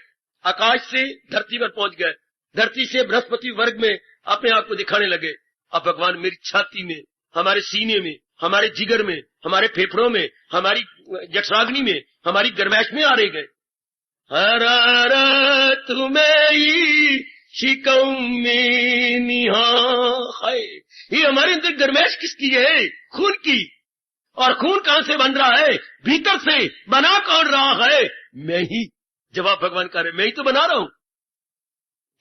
आकाश से धरती पर पहुंच गए, धरती से बृहस्पति वर्ग में अपने आप को दिखाने लगे। अब भगवान मेरी छाती में, हमारे सीने में, हमारे जिगर में, हमारे फेफड़ों में, हमारी जठराग्नि में, हमारी गर्मैश में आ रहे गए। हरारत में शिकम में निहा है, ये हमारे अंदर गर्मैश किसकी है? खून की। और खून कहां से बन रहा है? भीतर से। बना कौन रहा है? मैं ही। जवाब भगवान का है, मैं ही तो बना रहा हूं।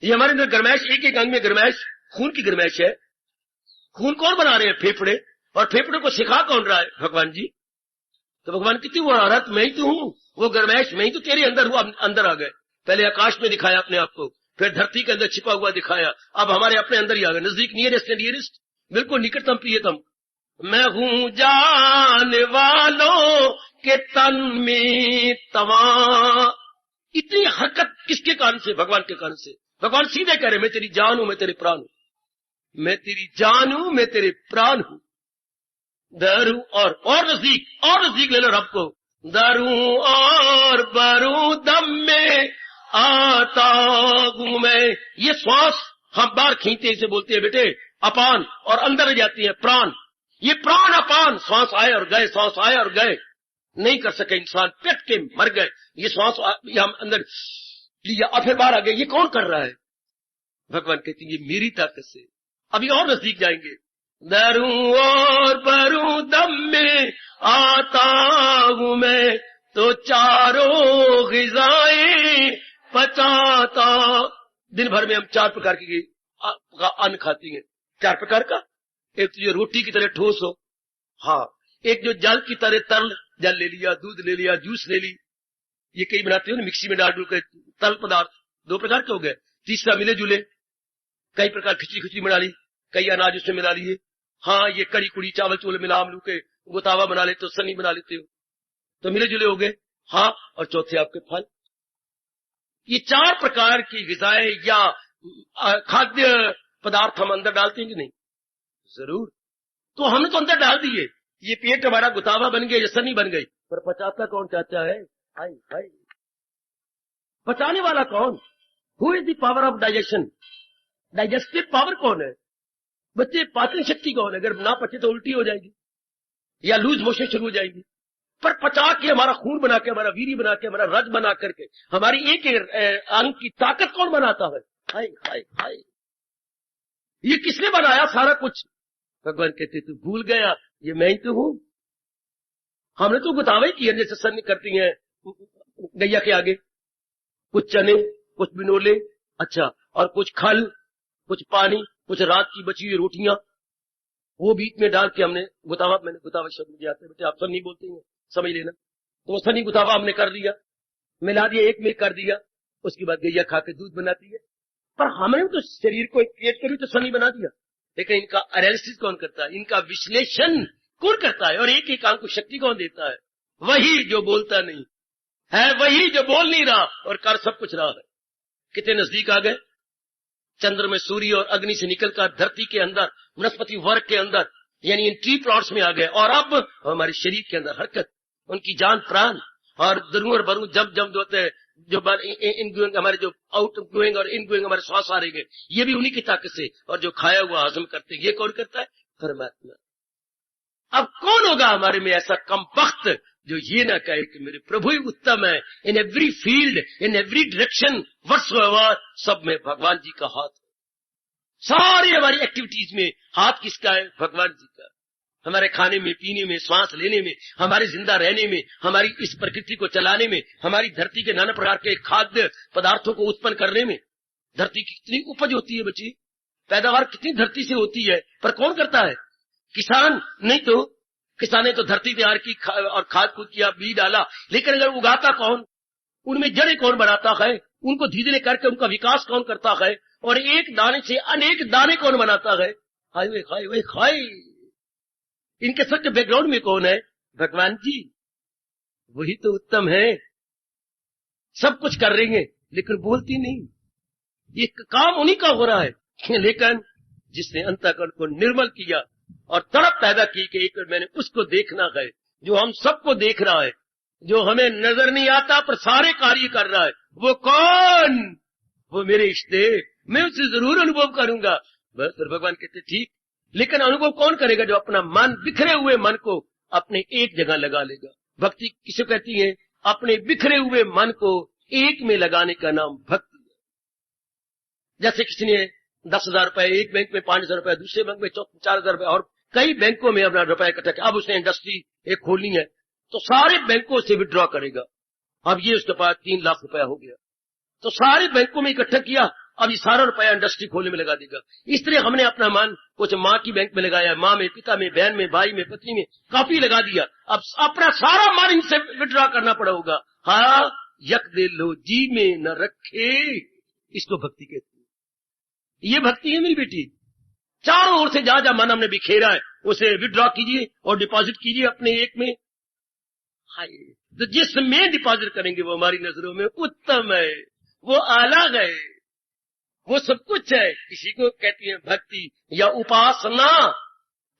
ये हमारे अंदर गर्मैश, एक एक अंग में गर्मैश, खून की गर्मैश है। खून कौन बना रहे हैं? फेफड़े। और फेफड़े को सिखा कौन रहा है? भगवान जी। तो भगवान कितनी वो हरारत, मैं ही तो हूं, वो गर्मैश मैं ही तो तेरे अंदर हुआ। अंदर आ गए। पहले आकाश में दिखाया अपने आप को, फिर धरती के अंदर छिपा हुआ दिखाया, अब हमारे अपने अंदर ही आ गए। नजदीक, नियरेस्ट एंड डियरेस्ट, बिल्कुल निकटतम प्रियतम। मैं हूं जान वालों के तन में तवा। इतनी हरकत किसके कारण से? भगवान के कारण से। भगवान सीधे कह रहे, मैं तेरी जान हूं, मैं तेरे प्राण हूं, मैं तेरी जान हूं, मैं तेरे प्राण हूं। दरू और नजदीक ले लो रब को। दरू और बरू दम में आता हूं मैं। ये श्वास हम बार खींचते, इसे बोलते हैं बेटे अपान, और अंदर जाती है प्राण। ये प्राण अपान, श्वास आए और गए, श्वास आए और गए, नहीं कर सके इंसान, पेट के मर गए। ये श्वास हम अंदर लिया और फिर बाहर आ गए। ये कौन कर रहा है? भगवान कहते हैं ये मेरी ताकत से। अभी और नजदीक जाएंगे। दरूं और बरूं दम में आता हूं मैं, तो चारों ग़िज़ाएं पचाता। दिन भर में हम 4 प्रकार की अन्न खाती हैं। 4 प्रकार का। एक तो जो रोटी की तरह ठोस हो, हाँ। एक जो जल की तरह तरल, जल ले लिया, दूध ले लिया, जूस ले ली। ये कई बनाते हो ना मिक्सी में डाल के तरल पदार्थ। 2 प्रकार के हो गए। तीसरा मिले जुले, कई प्रकार खिचड़ी बना ली, कई अनाज उसमें मिला लिए। हाँ, ये कड़ी कुड़ी चावल चूल मिला आमलू के गोतावा बना लेते हो, सनी बना लेते हो, तो मिले जुले हो गए। हाँ, और चौथे आपके फल। ये 4 प्रकार की ग़िज़ाएं या खाद्य पदार्थ हम अंदर डालते हैं कि नहीं? जरूर। तो हमने तो अंदर डाल दिए। ये पेट हमारा गुतावा बन गया, ये सनी बन गई, पर पचाता कौन चाहता है? हाय हाय, पचाने वाला कौन? Who is the power of digestion? Digestive power कौन है? बच्चे, पाचन शक्ति कौन है? अगर ना पचे तो उल्टी हो जाएगी या लूज मोशन शुरू हो जाएगी। पर पचा के, हमारा खून बना के, हमारा वीर्य बना के, हमारा रज बना करके, हमारी एक अंग की ताकत कौन बनाता है? हाय हाय हाय, ये किसने बनाया सारा कुछ? भगवान कहते तू भूल गया, ये मैं ही तो हूं। हमने तो गुतावे किए, जैसे सन्न करती हैं गैया के आगे, कुछ चने, कुछ बिनोले, अच्छा, और कुछ खल, कुछ पानी, कुछ रात की बची हुई रोटियां, वो बीच में डाल के हमने गुतावा, मैंने गुतावा शब्द मुझे आता है बेटे, आप सन्नी बोलते हैं, समझ लेना। तो वो सन्नी गुतावा हमने कर दिया। मिला दिया, एक में कर दिया, उसके बाद गैया खा के दूध बनाती है। पर हमने तो शरीर को पेट को भी तो स्वनी बना दिया, लेकिन इनका एनालिसिस कौन करता है, इनका विश्लेषण कौन करता है, और एक एक काम को शक्ति कौन देता है? वही जो बोलता नहीं है, वही जो बोल नहीं रहा और कर सब कुछ रहा है। कितने नजदीक आ गए, चंद्र में सूर्य और अग्नि से निकलकर धरती के अंदर, वनस्पति वर्ग के अंदर, यानी इन ट्री प्लॉट्स में आ गए, और अब हमारे शरीर के अंदर हरकत, उनकी जान प्राण, और दरू और बरू जब जब होते हैं, जो इनगोइंग हमारे जो आउट गोइंग और इनगोइंग हमारे श्वास आ रहे, ये भी उन्हीं की ताकत से, और जो खाया हुआ हजम करते, ये कौन करता है? परमात्मा। अब कौन होगा हमारे में ऐसा कमबख्त जो ये ना कहे कि मेरे प्रभु ही उत्तम है, in every field, in every direction, whatsoever, सब में भगवान जी का हाथ है। सारी हमारी एक्टिविटीज में हाथ किसका है? भगवान जी का। हमारे खाने में, पीने में, श्वास लेने में, हमारे जिंदा रहने में, हमारी इस प्रकृति को चलाने में, हमारी धरती के नाना प्रकार के खाद्य पदार्थों को उत्पन्न करने में। धरती की कितनी उपज होती है बच्ची, पैदावार कितनी धरती से होती है, पर कौन करता है? किसान। नहीं तो किसान ने तो धरती तैयार की और खाद कूद किया, बीज डाला, लेकिन अगर उगाता कौन, उनमें जड़ें कौन बनाता है, उनको धीरे करके उनका विकास कौन करता है, और एक दाने से अनेक दाने कौन बनाता है? हाय वे खाए वे खाए। इनके सच बैकग्राउंड में कौन है? भगवान जी। वही तो उत्तम है, सब कुछ कर रही है लेकिन बोलती नहीं, ये काम उन्हीं का हो रहा है। लेकिन जिसने अंतःकरण को निर्मल किया और तड़प पैदा की कि एक मैंने उसको देखना है जो हम सबको देख रहा है, जो हमें नजर नहीं आता पर सारे कार्य कर रहा है, वो कौन? वो मेरे इष्ट देव, मैं उसे जरूर अनुभव करूंगा। बस भगवान कहते ठीक, लेकिन अनुभव कौन करेगा? जो अपना मन, बिखरे हुए मन को अपने एक जगह लगा लेगा। भक्ति किसे कहती है? अपने बिखरे हुए मन को एक में लगाने का नाम भक्ति है। जैसे किसी ने 10,000 रुपए एक बैंक में, 5,000 रुपए दूसरे बैंक में, 4,000 रुपए और कई बैंकों में अपना रुपए इकट्ठा किया। अब उसने इंडस्ट्री एक खोलनी है तो सारे बैंकों से विड्रॉ करेगा। अब ये उसके पास 3 लाख रुपया हो गया, तो सारे बैंकों में इकट्ठा किया, अब ये सारा रुपया इंडस्ट्री खोलने में लगा देगा। इस तरह हमने अपना मन कुछ माँ की बैंक में लगाया, माँ में, पिता में, बहन में, भाई में, पत्नी में, काफी लगा दिया। अब अपना सारा मन इनसे विड्रॉ करना पड़ा होगा। हाँ, यक दे लो जी में न रखे, इसको भक्ति कहते हैं। ये भक्ति है मेरी बेटी। चारों ओर से जहां जहां मन हमने बिखेरा है उसे विड्रॉ कीजिए और डिपॉजिट कीजिए अपने एक में। हाय, तो जिसमें डिपॉजिट करेंगे वो हमारी नजरों में उत्तम है, वो अलग है, वो सब कुछ है। इसी को कहती है भक्ति या उपासना।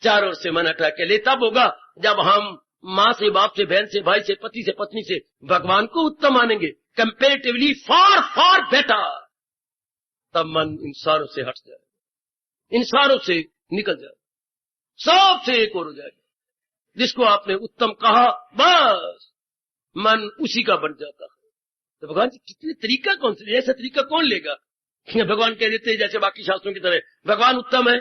चारों ओर से मन हटा के ले तब होगा जब हम माँ से, बाप से, बहन से, भाई से, पति से, पत्नी से भगवान को उत्तम मानेंगे, कंपेरेटिवली फार फार बेटर। तब मन इन सारों से हट जाए, इन सारों से निकल जाए, सबसे एक और हो जाएगा। जिसको आपने उत्तम कहा बस मन उसी का बन जाता है। तो भगवान जी कितने तरीका कौन से, ऐसा तरीका कौन लेगा? भगवान कह देते जैसे बाकी शास्त्रों की तरह भगवान उत्तम है,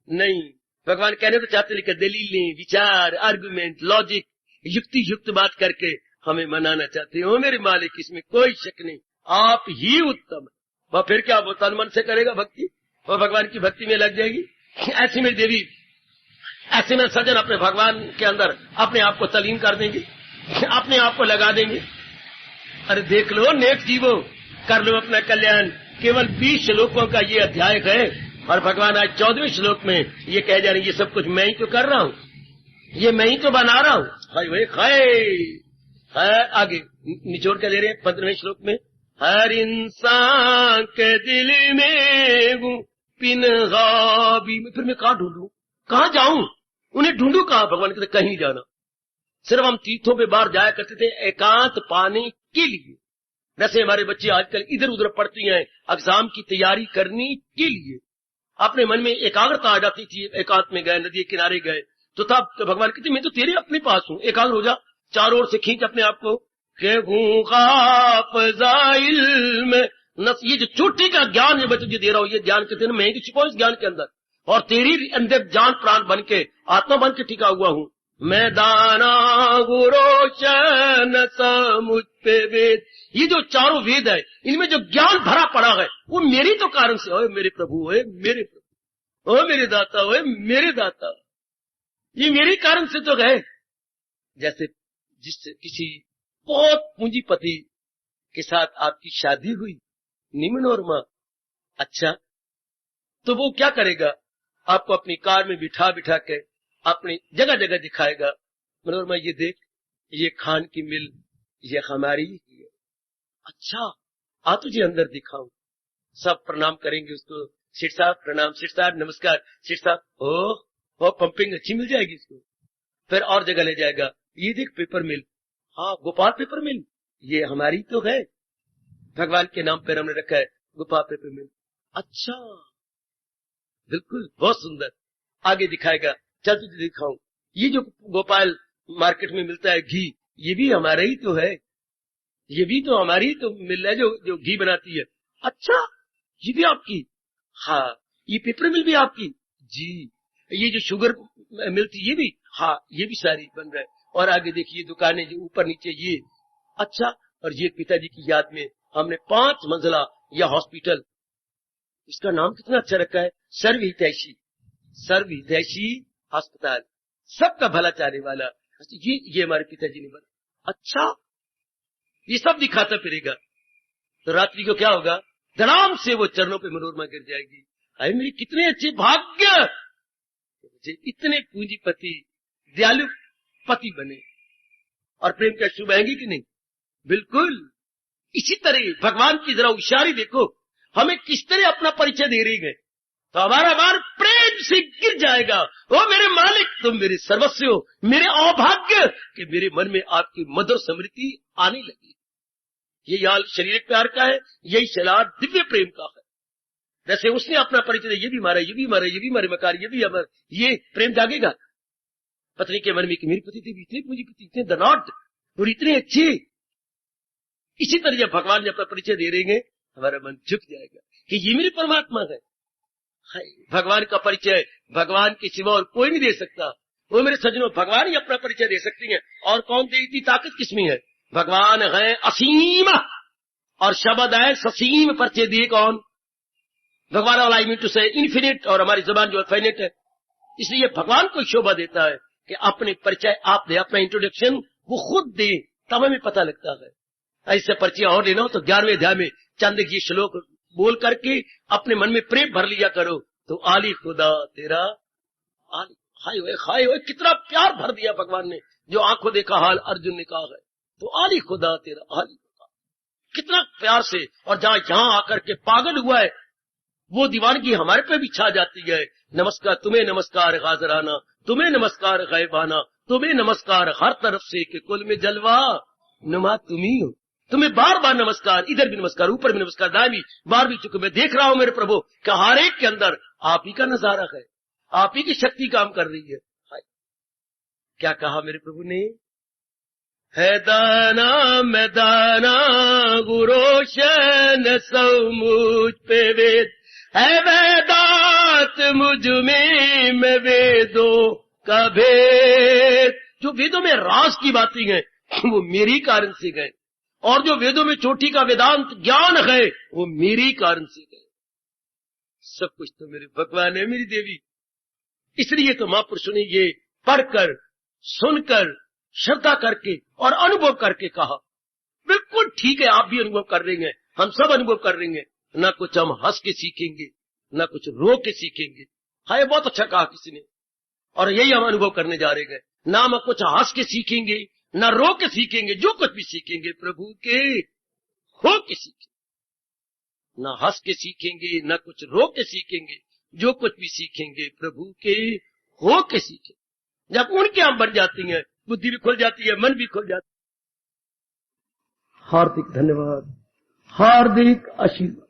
नहीं। भगवान कहने तो चाहते लेकिन दलीलें, विचार, आर्गुमेंट, लॉजिक, युक्ति युक्त बात करके हमें मनाना चाहते हो। मेरे मालिक, इसमें कोई शक नहीं, आप ही उत्तम है। वह फिर क्या वो तन मन से करेगा भक्ति, वो भगवान की भक्ति में लग जाएगी। ऐसी मेरी देवी, ऐसे में सज्जन अपने भगवान के अंदर अपने आप को तलीन कर देंगे, अपने आप को लगा देंगे। अरे देख लो नेक जीवो, कर लो अपना कल्याण। केवल 20 श्लोकों का ये अध्याय है और भगवान आज 14वें श्लोक में ये कह जा रहे हैं ये सब कुछ मैं ही तो कर रहा हूँ, ये मैं ही तो बना रहा हूँ। हाय भाई खाए। आगे निचोड़ के ले रहे हैं 15वें श्लोक में, हर इंसान के दिल में पिन गाबी। फिर मैं कहाँ ढूंढूं, कहाँ जाऊं, उन्हें ढूंढूं कहाँ? भगवान कहते कहीं नहीं जाना। सिर्फ हम तीर्थों पे बाहर जाया करते थे एकांत पाने के लिए। वैसे हमारे बच्चे आजकल इधर उधर पढ़ती हैं एग्जाम की तैयारी करने के लिए। अपने मन में एकाग्रता आ जाती थी, एकांत में गए, नदी किनारे गए, तो तब तो भगवान कहते मैं तो तेरे अपने पास हूँ, एकाग्र हो जा, चारों ओर से खींच अपने आप को। ये जो चोटी का ज्ञान है मैं तुझे दे रहा हूँ, ये ज्ञान कहते हैं मैं ही छिपा इस ज्ञान के अंदर, और तेरी अंदर जान प्राण बन के, आत्मा बन के टिका हुआ हूँ मैं। दाना गुरोचन समुझ पे वेद, ये जो चारों वेद है इनमें जो ज्ञान भरा पड़ा है वो मेरी तो कारण से। ओए मेरे प्रभु, ओए मेरे प्रभु, ओए मेरे दाता, ओए मेरे दाता, ये मेरे कारण से तो गए। जैसे जिससे किसी बहुत पूंजीपति के साथ आपकी शादी हुई, नी मनोरमा? अच्छा, तो वो क्या करेगा? आपको अपनी कार में बिठा बिठा के अपनी जगह जगह दिखाएगा। मनोरमा ये देख, ये खान की मिल ये हमारी ही है। अच्छा, आ तुझे अंदर दिखाऊं। सब प्रणाम करेंगे उसको। सेठ साहब प्रणाम, सेठ साहब नमस्कार, सेठ साहब ओह पंपिंग अच्छी मिल जाएगी इसको। फिर और जगह ले जाएगा, ये देख पेपर मिल, हाँ गोपाल पेपर मिल, ये हमारी तो है, भगवान के नाम पर हमने रखा है गोपाल पेपर मिल। अच्छा, बिल्कुल बहुत सुंदर। आगे दिखाएगा, चल तुझे दिखाऊं, ये जो गोपाल मार्केट में मिलता है घी, ये भी हमारा ही तो है, ये भी तो हमारी तो मिल है जो घी बनाती है। अच्छा, ये भी आपकी? हाँ। ये पेपर मिल भी आपकी? जी। ये जो शुगर मिलती ये भी? हाँ, ये भी सारी बन रहा है। और आगे देखिए दुकानें जो ऊपर नीचे ये। अच्छा, और ये पिताजी की याद में हमने 5 मंजिला यह हॉस्पिटल, इसका नाम कितना अच्छा रखा है, सर्वहितैषी, सर्वहितैषी अस्पताल, सबका भला चाहने वाला। ये हमारे पिताजी ने बना। अच्छा, ये सब दिखाता फिरेगा। तो रात्रि को क्या होगा? धड़ाम से वो चरणों पे मनोरमा गिर जाएगी। अरे मेरे कितने अच्छे भाग्य, मुझे इतने पूंजीपति दयालु पति बने। और प्रेम का शुभ आएंगे कि नहीं? बिल्कुल। इसी तरह भगवान की जरा होशियारी देखो, हमें किस तरह अपना परिचय दे रही है, तो हमारा बार प्रेम से गिर जाएगा। ओ मेरे मालिक, तुम मेरे सर्वस्व हो, मेरे अभाग्य कि मेरे मन में आपकी मधुर स्मृति आने लगी। ये याल शरीरिक प्यार का है, यही शलाद दिव्य प्रेम का है। जैसे उसने अपना परिचय दिया, ये भी मारा, ये भी मारा, ये भी मारे मकार, ये भी अमर, ये प्रेम जागेगा पत्नी के मन में कि मेरी पति देवी इतने पूंजीपति, इतने धनाढ़ और इतने अच्छे। इसी तरह जब भगवान ने अपना परिचय दे रहेंगे, हमारा मन झुक जाएगा कि ये मेरे परमात्मा है। भगवान का परिचय भगवान के सिवा और कोई नहीं दे सकता। वो मेरे सज्जनों, भगवान ही अपना परिचय दे सकती हैं। और कौन दे, इतनी ताकत किसमें है? भगवान है असीम और शब्द है ससीम। परिचय दिए कौन? भगवान वाला आई मीन टू से इन्फिनिट, और हमारी जुबान जो फाइनेट है। इसलिए भगवान को शोभा देता है कि अपने परिचय आप दे, अपना इंट्रोडक्शन वो खुद दे, तब हमें पता लगता है। ऐसे परिचय और लेना हो तो 11वें अध्याय में चंद ये श्लोक बोल करके अपने मन में प्रेम भर लिया करो, तो आली खुदा तेरा आली। हाय हुए कितना प्यार भर दिया भगवान ने, जो आंखों देखा हाल अर्जुन ने कहा है। तो आली खुदा तेरा आली खुदा, कितना प्यार से। और जहां यहां आकर के पागल हुआ है, वो दीवानगी हमारे पे भी छा जाती है। नमस्कार तुम्हें, नमस्कार हाजराना, तुम्हें नमस्कार गैबाना, तुम्हें नमस्कार हर तरफ से कि कुल में जलवा नुमा तुम्ही हो। तुम्हें बार बार नमस्कार, इधर भी नमस्कार, ऊपर भी नमस्कार, दाएं भी, बार भी। चुके मैं देख रहा हूं मेरे प्रभु कि हर एक के अंदर आप ही का नजारा है, आप ही की शक्ति काम कर रही है। क्या कहा मेरे प्रभु ने? है दाना मैं दाना गुरोशन सौ मुझ पे वेद, है वेदांत मुझ में मैं वेदों का भेद। जो वेदों में राज की बातें हैं वो मेरी कारण से गए, और जो वेदों में चोटी का वेदांत ज्ञान है वो मेरी कारण से गए। सब कुछ तो मेरे भगवान है, मेरी देवी। इसलिए तो महापुरुषों ने ये पढ़कर, सुनकर, श्रद्धा करके और अनुभव करके कहा। बिल्कुल ठीक है, आप भी अनुभव कर रहे हैं, हम सब अनुभव कर रहे हैं। ना कुछ हम हंस के सीखेंगे, ना कुछ रो के सीखेंगे। हाँ, ये बहुत अच्छा कहा किसी ने, और यही हम अनुभव करने जा रहे हैं। ना हम कुछ हंस के सीखेंगे, ना रो के सीखेंगे। जो कुछ भी सीखेंगे प्रभु के हो के सीखेंगे। ना हंस के सीखेंगे, ना कुछ रो के सीखेंगे। जो कुछ भी सीखेंगे प्रभु के हो के सीखेंगे। जब उनके हम बन जाती हैं, बुद्धि भी खुल जाती है, मन भी खुल जाता है। हार्दिक धन्यवाद, हार्दिक आशीर्वाद।